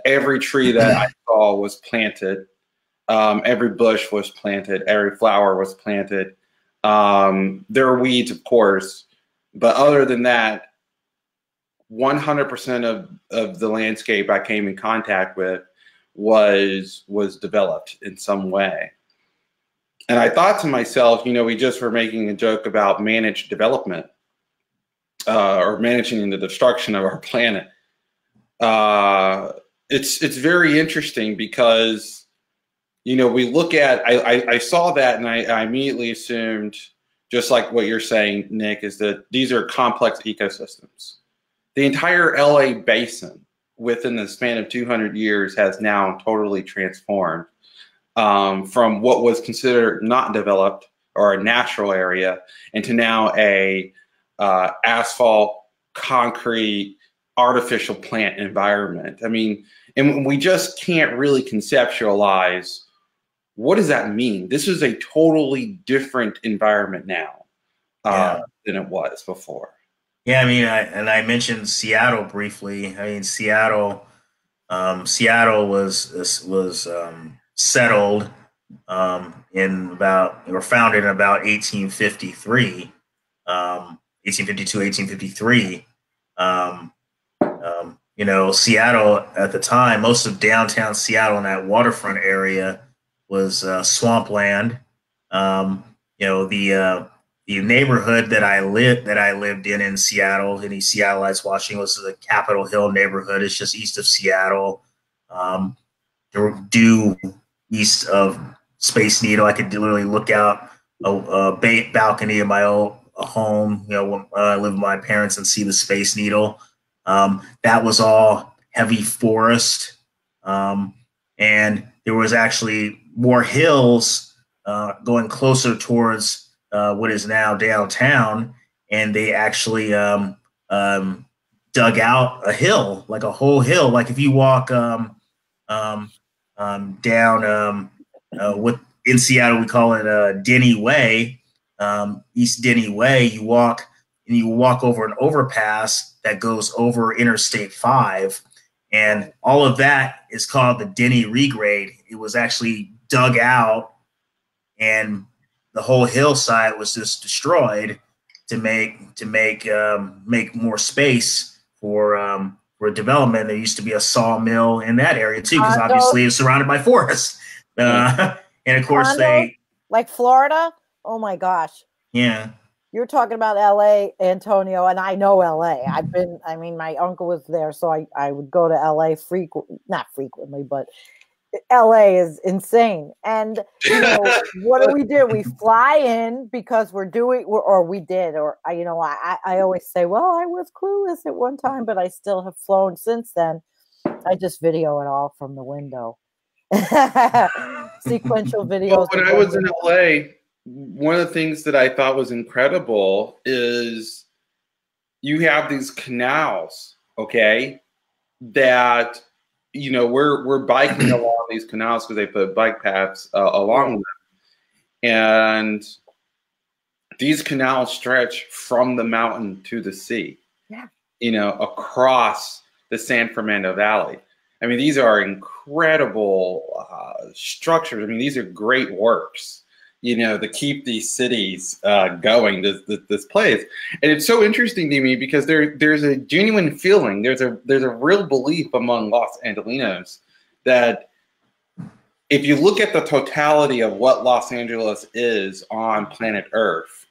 every tree that I saw was planted. Every bush was planted. Every flower was planted. There are weeds, of course, but other than that, 100% of the landscape I came in contact with was developed in some way. And I thought to myself, we just were making a joke about managed development or managing the destruction of our planet. It's very interesting because, we look at, I saw that and I immediately assumed, just like what you're saying, Nick, is that these are complex ecosystems. The entire LA basin within the span of 200 years has now totally transformed from what was considered not developed or a natural area into now a asphalt, concrete, artificial plant environment. I mean, and we just can't really conceptualize, what does that mean? This is a totally different environment now than it was before. Yeah, I mean, I mentioned Seattle briefly. I mean, Seattle was settled founded in about 1853, 1852, 1853. Seattle at the time, most of downtown Seattle in that waterfront area was swampland. The neighborhood that I lived in Seattle, in East Seattleites watching, was the Capitol Hill neighborhood. It's just east of Seattle, due east of Space Needle. I could literally look out a balcony of my old home, when I lived with my parents, and see the Space Needle. That was all heavy forest, and there was actually more hills going closer towards what is now downtown, and they actually dug out a hill, like a whole hill. Like if you walk down in Seattle, we call it Denny Way, East Denny Way. You walk over an overpass that goes over Interstate 5, and all of that is called the Denny Regrade. It was actually dug out, and the whole hillside was just destroyed make more space for development. There used to be a sawmill in that area too, because obviously it's surrounded by forests. And of course like Florida. Oh my gosh. Yeah. You're talking about LA, Antonio, and I know LA. My uncle was there, so I would go to LA not frequently, but LA is insane. And what do? We fly in because we did, I always say, well, I was clueless at one time, but I still have flown since then. I just video it all from the window. Sequential videos. Well, when I was in LA, one of the things that I thought was incredible is you have these canals, okay, that we're biking along these canals because they put bike paths along them, and these canals stretch from the mountain to the sea. Yeah, across the San Fernando Valley. I mean, these are incredible structures. I mean, these are great works, to keep these cities going, this place. And it's so interesting to me because there's a genuine feeling, there's a real belief among Los Angelenos that if you look at the totality of what Los Angeles is on planet Earth,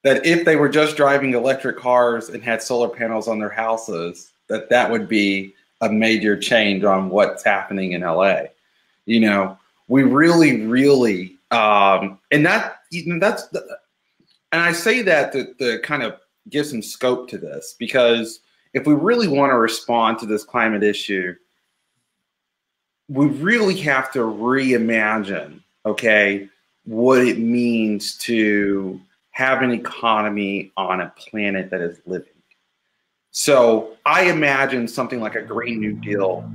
that if they were just driving electric cars and had solar panels on their houses, that would be a major change on what's happening in LA. We really, and that's, and I say that to kind of give some scope to this, because if we really want to respond to this climate issue, we really have to reimagine, okay, what it means to have an economy on a planet that is living. So I imagine something like a Green New Deal,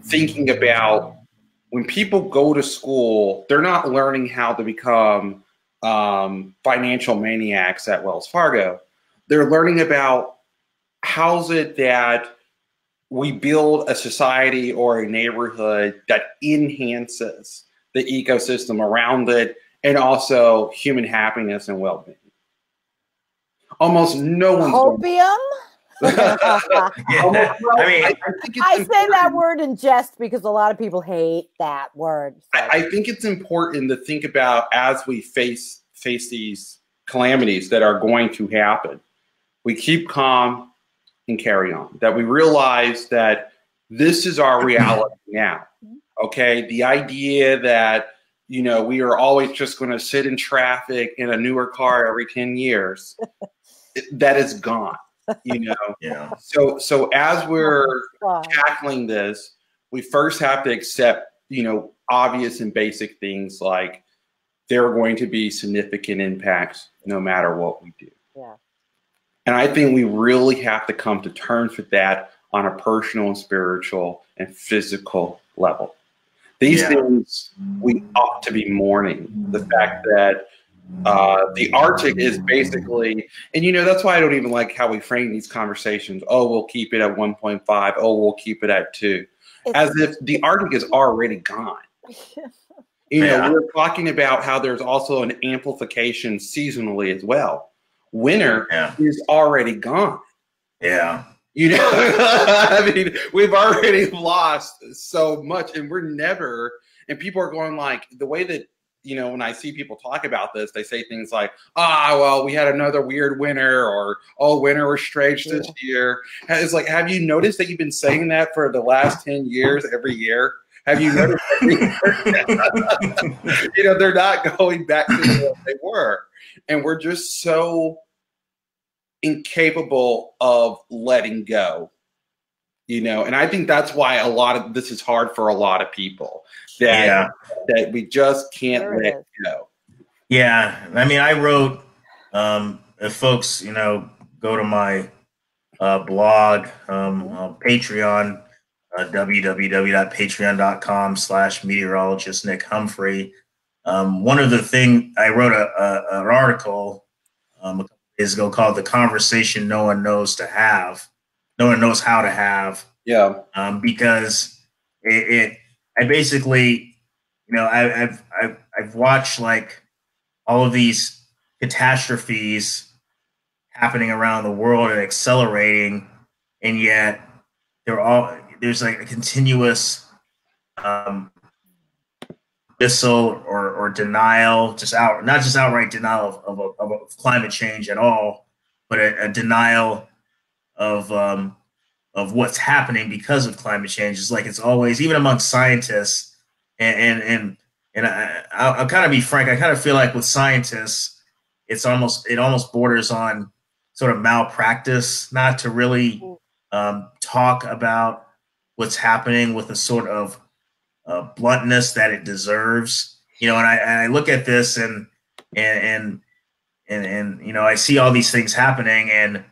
thinking about when people go to school, they're not learning how to become financial maniacs at Wells Fargo. They're learning about how's it that we build a society or a neighborhood that enhances the ecosystem around it and also human happiness and well-being. Almost no one's Hopium? I say that word in jest because a lot of people hate that word. So. I think it's important to think about as we face these calamities that are going to happen. We keep calm and carry on. That we realize that this is our reality now. Okay, the idea that we are always just going to sit in traffic in a newer car every 10 years, that is gone. Yeah. So as we're tackling this, we first have to accept, obvious and basic things like there are going to be significant impacts no matter what we do. Yeah. And I think we really have to come to terms with that on a personal and spiritual and physical level. These things we ought to be mourning. The fact that the Arctic is basically, and that's why I don't even like how we frame these conversations. Oh, we'll keep it at 1.5. Oh, we'll keep it at 2. As if the Arctic is already gone. We're talking about how there's also an amplification seasonally as well. Winter is already gone. Yeah. I mean, we've already lost so much, and and people are going like, the way that, when I see people talk about this, they say things like, well, we had another weird winter, or, oh, winter was strange this year. It's like, have you noticed that you've been saying that for the last 10 years, every year? Have you noticed that they're not going back to what they were. And we're just so incapable of letting go, and I think that's why a lot of this is hard for a lot of people, that we just can't let go. Yeah. I mean, I wrote, if folks, go to my blog, Patreon, www.patreon.com/meteorologist Nick Humphrey. One of the things I wrote an article a couple days ago called "The Conversation No One Knows to Have, No One Knows How to Have." Yeah. Because I basically, I've watched like all of these catastrophes happening around the world and accelerating, and yet there's like a continuous missile or denial, not just outright denial of climate change at all, but a denial of what's happening because of climate change. It's like it's always, even among scientists, and I'll kind of be frank. I kind of feel like with scientists, it almost borders on sort of malpractice not to really talk about what's happening with a sort of bluntness that it deserves. And I look at this and I see all these things happening, and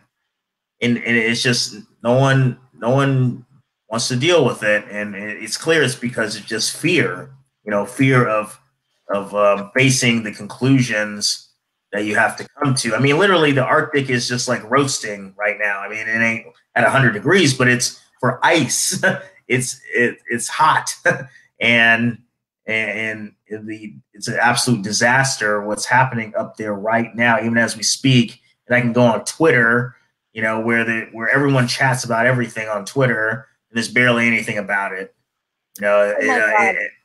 it's just no one wants to deal with it, and it's clear it's because of just fear. Fear of facing the conclusions that you have to come to. I mean, literally, the Arctic is just like roasting right now. I mean, it ain't at 100 degrees, but it's for ice. it's hot, and it's an absolute disaster what's happening up there right now, even as we speak. And I can go on Twitter, where everyone chats about everything on Twitter, and there's barely anything about it.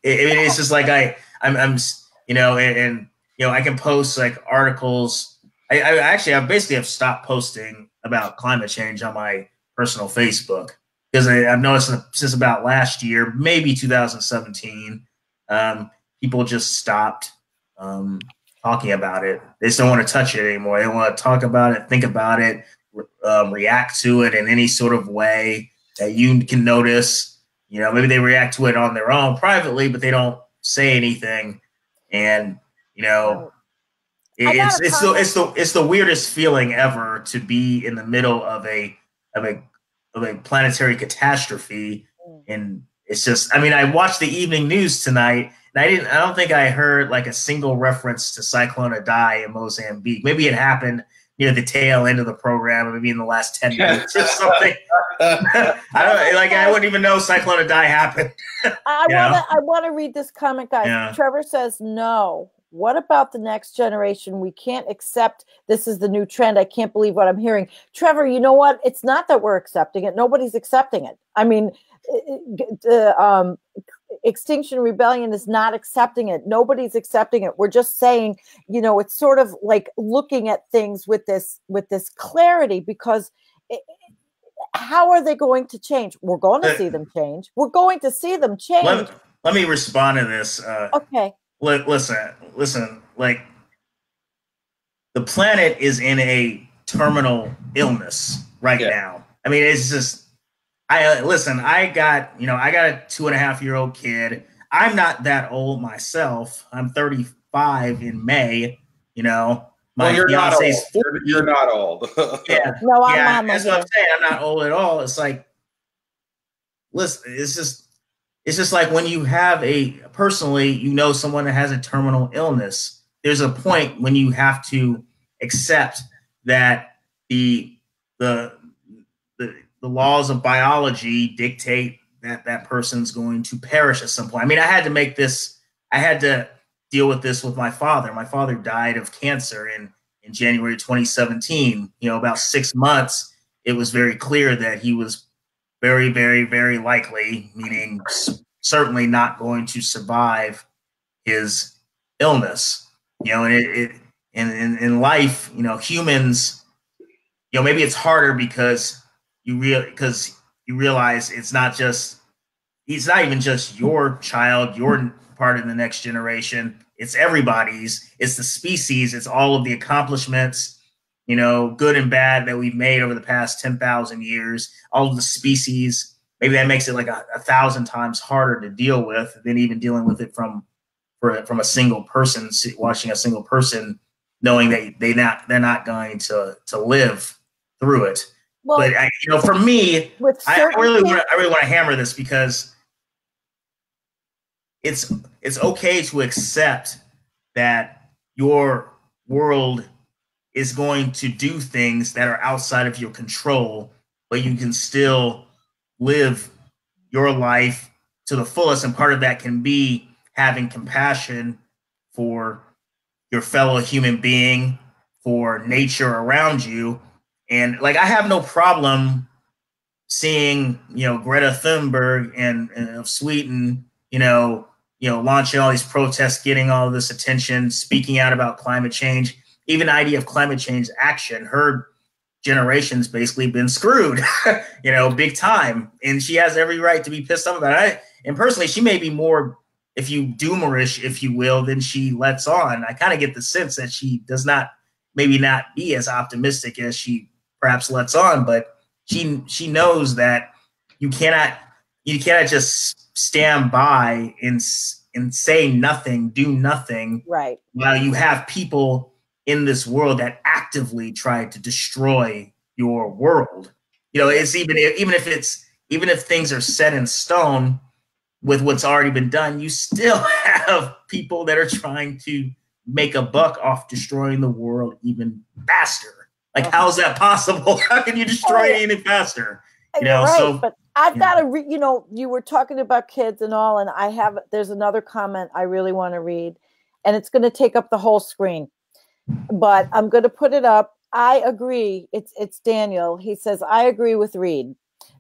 It's just like I'm I can post like articles. I basically have stopped posting about climate change on my personal Facebook, because I've noticed since about last year, maybe 2017, people just stopped talking about it. They just don't want to touch it anymore. They don't want to talk about it, think about it, react to it in any sort of way that you can notice. Maybe they react to it on their own privately, but they don't say anything. And it's the weirdest feeling ever to be in the middle of a planetary catastrophe. And it's just, I mean, I watched the evening news tonight, and I don't think I heard like a single reference to Cyclone Idai in Mozambique. Maybe it happened near the tail end of the program, maybe in the last 10 minutes or something. I wouldn't even know Cyclone Idai happened. I want to read this comment, guys. Yeah. Trevor says, no. What about the next generation? We can't accept this is the new trend. I can't believe what I'm hearing. Trevor, you know what? It's not that we're accepting it. Nobody's accepting it. I mean, Extinction Rebellion is not accepting it. Nobody's accepting it. We're just saying, it's sort of like looking at things with this clarity, because how are they going to change? We're going to see them change. We're going to see them change. Let me respond to this. Okay. Listen, like, the planet is in a terminal illness right now. I mean, it's just, I got a 2.5-year-old kid. I'm not that old myself. I'm 35 in May. My fiance's 40. You're not old. Yeah. No, I'm not. That's what I'm saying. I'm not old at all. It's like, listen, it's just like when you have personally, someone that has a terminal illness, there's a point when you have to accept that the laws of biology dictate that person's going to perish at some point. I mean, I had to deal with this with my father. My father died of cancer in January 2017. About 6 months, it was very clear that he was very, very, very likely, meaning certainly not going to survive his illness. And in life, humans, maybe it's harder because you realize he's not even just your child, your part of the next generation. It's everybody's. It's the species. It's all of the accomplishments, good and bad, that we've made over the past 10,000 years. All of the species. Maybe that makes it like 1,000 times harder to deal with than even dealing with it from a single person, watching a single person, knowing that they're not going to live through it. Well, but for me, I really want to hammer this, because it's okay to accept that your world is going to do things that are outside of your control, but you can still live your life to the fullest. And part of that can be having compassion for your fellow human being, for nature around you, And like, I have no problem seeing, Greta Thunberg and of Sweden, launching all these protests, getting all this attention, speaking out about climate change, even the idea of climate change action. Her generation's basically been screwed, big time. And she has every right to be pissed off about it. And personally, she may be more, if you doomerish, if you will, than she lets on. I kind of get the sense that she does not, maybe not be as optimistic as she perhaps lets on, but she knows that you cannot just stand by and say nothing, do nothing, right, while you have people in this world that actively try to destroy your world. It's even if things are set in stone with what's already been done, you still have people that are trying to make a buck off destroying the world even faster. Like, how is that possible? How can you destroy it any faster? Right, so. But I've got to you were talking about kids and all, and there's another comment I really want to read, and it's going to take up the whole screen, but I'm going to put it up. I agree. It's Daniel. He says, I agree with Reid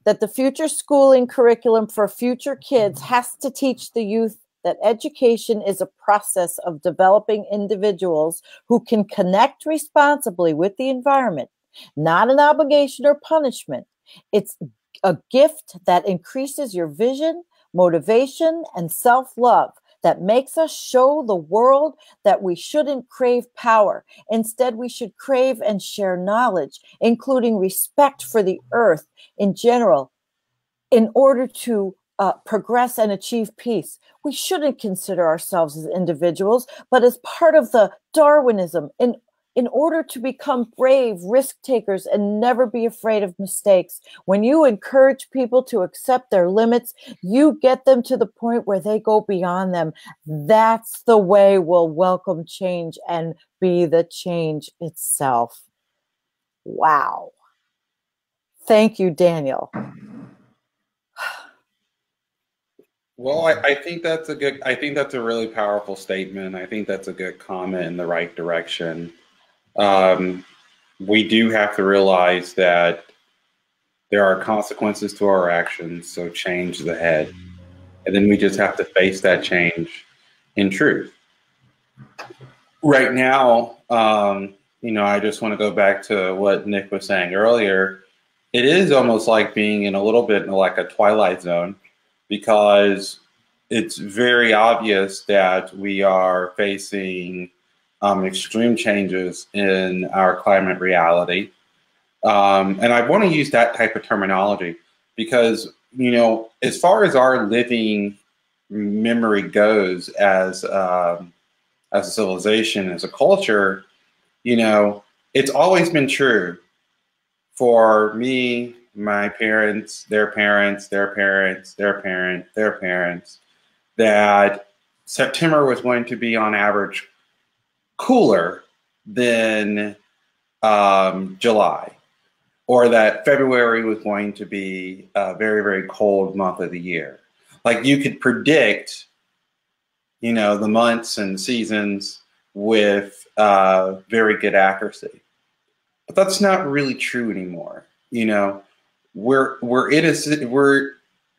that the future schooling curriculum for future kids has to teach the youth that education is a process of developing individuals who can connect responsibly with the environment, not an obligation or punishment. It's a gift that increases your vision, motivation, and self-love, that makes us show the world that we shouldn't crave power. Instead, we should crave and share knowledge, including respect for the earth in general, in order to progress and achieve peace. We shouldn't consider ourselves as individuals, but as part of the Darwinism in order to become brave risk takers and never be afraid of mistakes. When you encourage people to accept their limits, you get them to the point where they go beyond them. That's the way we'll welcome change and be the change itself. Wow. Thank you, Daniel. Well, I think that's a really powerful statement. I think that's a good comment in the right direction. We do have to realize that there are consequences to our actions, so change is ahead. And then we just have to face that change in truth. Right now, I just want to go back to what Nick was saying earlier. It is almost like being in a little bit like a twilight zone, because it's very obvious that we are facing extreme changes in our climate reality. And I want to use that type of terminology because, as far as our living memory goes as a civilization, as a culture, it's always been true for me, my parents, their parents, their parents, their parent, their parents, that September was going to be on average cooler than July, or that February was going to be a very, very cold month of the year. Like, you could predict, the months and seasons with very good accuracy. But that's not really true anymore. We're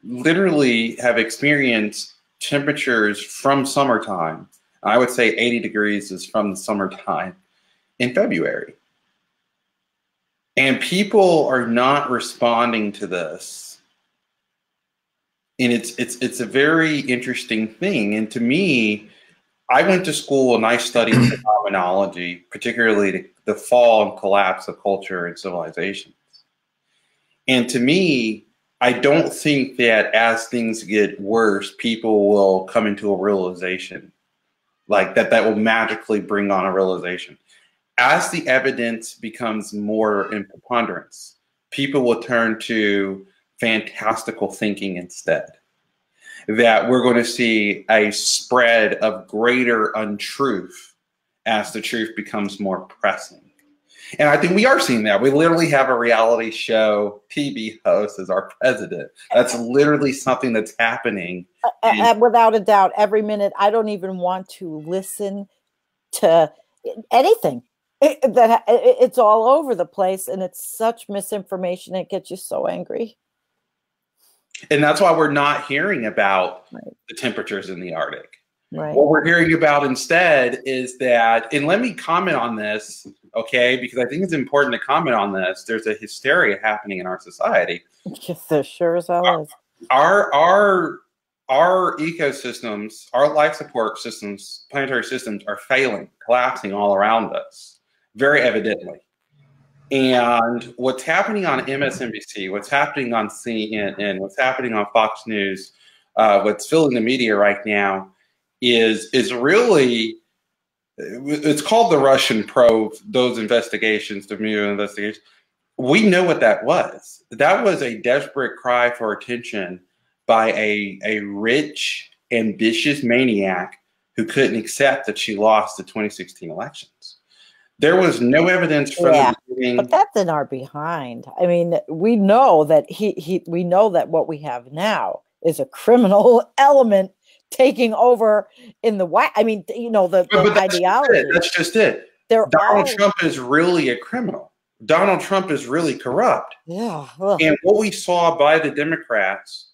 literally have experienced temperatures from summertime. I would say 80 degrees is from the summertime in February. And people are not responding to this. And it's a very interesting thing. And to me, I went to school and I studied phenomenology, particularly the fall and collapse of culture and civilizations. And to me, I don't think that as things get worse, people will come into a realization like that will magically bring on a realization. As the evidence becomes more in preponderance, people will turn to fantastical thinking instead. That we're going to see a spread of greater untruth as the truth becomes more pressing. And I think we are seeing that. We literally have a reality show TV host as our president. That's literally something that's happening. Without a doubt, every minute. I don't even want to listen to anything. It's all over the place, and it's such misinformation. It gets you so angry. And that's why we're not hearing about Right. the temperatures in the Arctic. Right. What we're hearing about instead is that, and let me comment on this, okay, because I think it's important to comment on this. There's a hysteria happening in our society. Yes, there sure as hell is. Our ecosystems, our life support systems, planetary systems are failing, collapsing all around us, very evidently. And what's happening on MSNBC, what's happening on CNN, what's happening on Fox News, what's filling the media right now is really, it's called the Russian probe, those investigations, the Mueller investigations. We know what that was. That was a desperate cry for attention by a rich, ambitious maniac who couldn't accept that she lost the 2016 elections. There was no evidence from the beginning. But that's in our behind. I mean, we know that we know that what we have now is a criminal element taking over in the White. I mean, you know, the ideology. That's just it. Donald Trump is really a criminal. Donald Trump is really corrupt. Yeah. And what we saw by the Democrats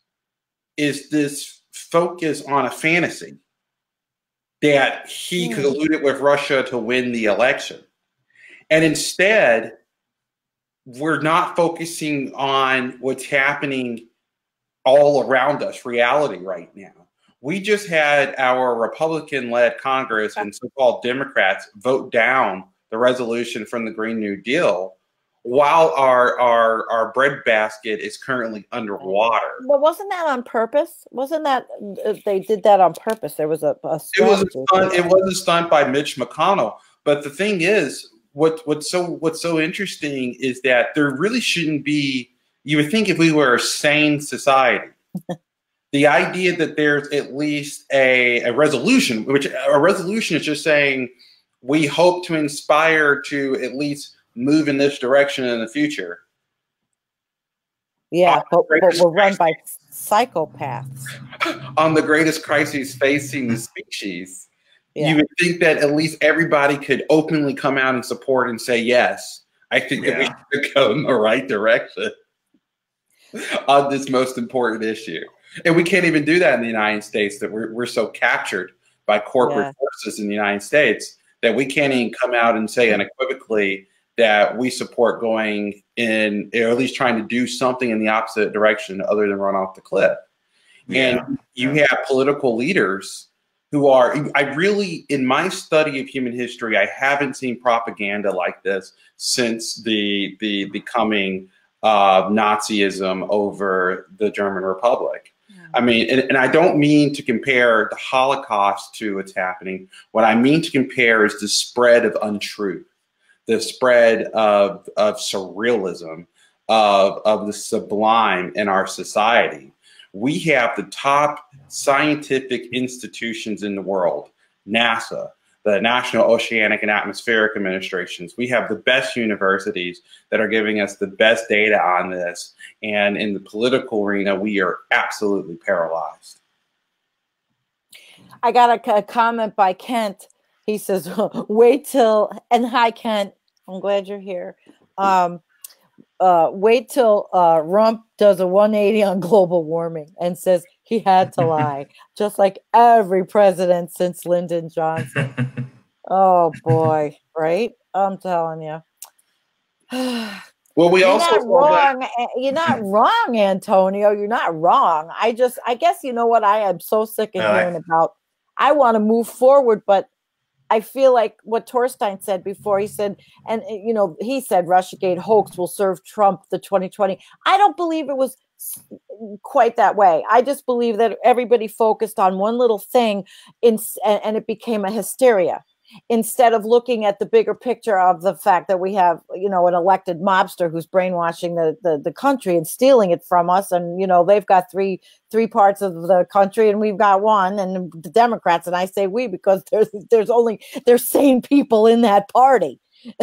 is this focus on a fantasy that he colluded with Russia to win the election. And instead, we're not focusing on what's happening all around us, reality right now. We just had our Republican-led Congress and so-called Democrats vote down the resolution from the Green New Deal while our breadbasket is currently underwater. But wasn't that on purpose? Wasn't that they did that on purpose? There was a strategy. It was a stunt by Mitch McConnell. But the thing is, what's so interesting is that there really shouldn't be. You would think if we were a sane society, the idea that there's at least a resolution, which a resolution is just saying we hope to inspire to at least move in this direction in the future. Yeah, but we're run by psychopaths. On the greatest crises facing the species, you would think that at least everybody could openly come out and support and say, yes, I think that we should go in the right direction on this most important issue. And we can't even do that in the United States, that we're so captured by corporate forces in the United States that we can't even come out and say unequivocally that we support going in, or at least trying to do something in the opposite direction other than run off the cliff. And you have political leaders who are, in my study of human history, I haven't seen propaganda like this since the coming of Nazism over the German Republic. I mean, and I don't mean to compare the Holocaust to what's happening. What I mean to compare is the spread of untruth, the spread of surrealism, of the sublime in our society. We have the top scientific institutions in the world, NASA, the National Oceanic and Atmospheric Administrations. We have the best universities that are giving us the best data on this. And in the political arena, we are absolutely paralyzed. I got a comment by Kent. He says, wait till, and hi, Kent, I'm glad you're here. Wait till Rump does a 180 on global warming and says he had to lie, just like every president since Lyndon Johnson. Oh boy, right? I'm telling you. Well, you're not wrong, Antonio. You're not wrong. I guess you know what I am so sick of hearing about. I want to move forward, but I feel like what Torstein said before, he said, and you know, he said Russiagate hoax will serve Trump the 2020. I don't believe it was quite that way. I just believe that everybody focused on one little thing and it became a hysteria, instead of looking at the bigger picture of the fact that we have, you know, an elected mobster who's brainwashing the country and stealing it from us. And, you know, they've got three parts of the country and we've got one, and the Democrats, and I say we because there's sane people in that party.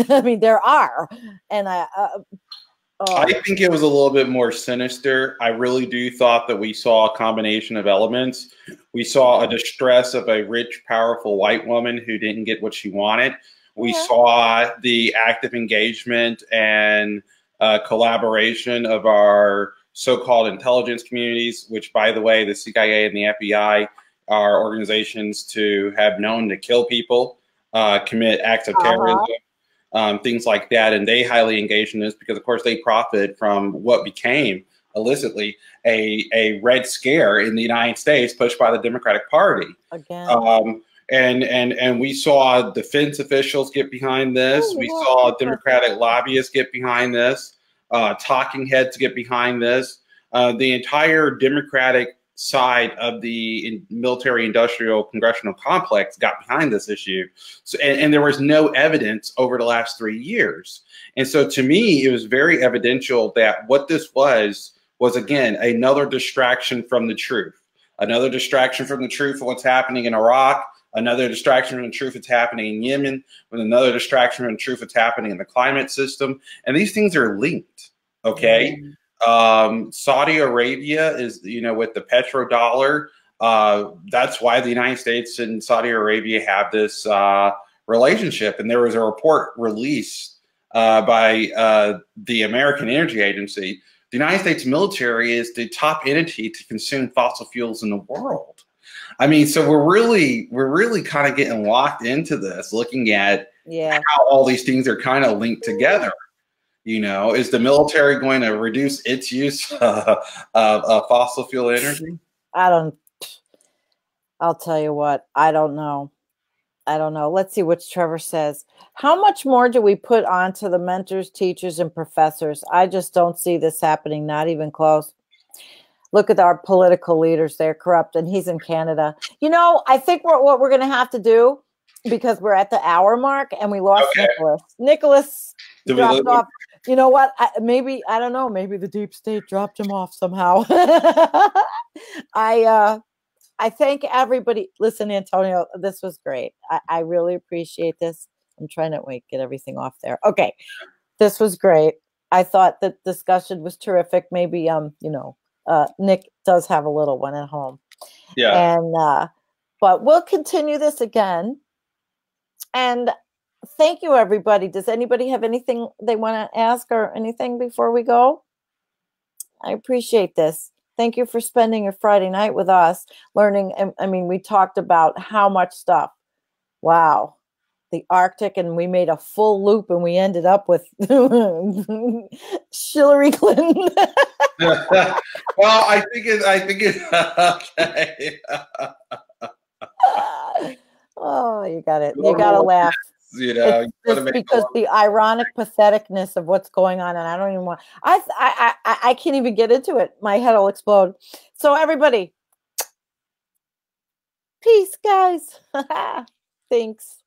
I mean, there are. And I think it was a little bit more sinister. I really do thought that we saw a combination of elements. We saw a distress of a rich, powerful white woman who didn't get what she wanted. We saw the active engagement and collaboration of our so-called intelligence communities, which, by the way, the CIA and the FBI are organizations to have known to kill people, commit acts of terrorism, things like that. And they highly engage in this because, of course, they profit from what became illicitly a Red Scare in the United States pushed by the Democratic Party. Again. And we saw defense officials get behind this. We saw Democratic lobbyists get behind this, talking heads get behind this. The entire Democratic side of the military-industrial congressional complex got behind this issue. So, and there was no evidence over the last 3 years. And so to me, it was very evidential that what this was again, another distraction from the truth. Another distraction from the truth of what's happening in Iraq, another distraction from the truth that's happening in Yemen, with another distraction from the truth that's happening in the climate system. And these things are linked, okay? Saudi Arabia is, with the petrodollar, that's why the United States and Saudi Arabia have this relationship. And there was a report released by the American Energy Agency. The United States military is the top entity to consume fossil fuels in the world. I mean, so we're really kind of getting locked into this, looking at how all these things are kind of linked together. Is the military going to reduce its use of fossil fuel energy? I'll tell you what, I don't know. Let's see what Trevor says. How much more do we put onto the mentors, teachers, and professors? I just don't see this happening, not even close. Look at our political leaders. They're corrupt, and he's in Canada. I think what we're going to have to do, because we're at the hour mark, and we lost Nicholas. Nicholas dropped off. You know what? I don't know. Maybe the deep state dropped him off somehow. I thank everybody. Listen, Antonio, this was great. I really appreciate this. I'm trying to get everything off there. Okay. This was great. I thought the discussion was terrific. Maybe, Nick does have a little one at home. Yeah. And, but we'll continue this again. And thank you, everybody. Does anybody have anything they want to ask or anything before we go? I appreciate this. Thank you for spending your Friday night with us, learning. I mean, we talked about how much stuff. Wow. The Arctic, and we made a full loop, and we ended up with Hillary Clinton. Well, I think it's okay. Oh, you got it. You got to laugh. It's because the ironic patheticness of what's going on, and I don't even want. I can't even get into it. My head will explode. So everybody, peace, guys. Thanks.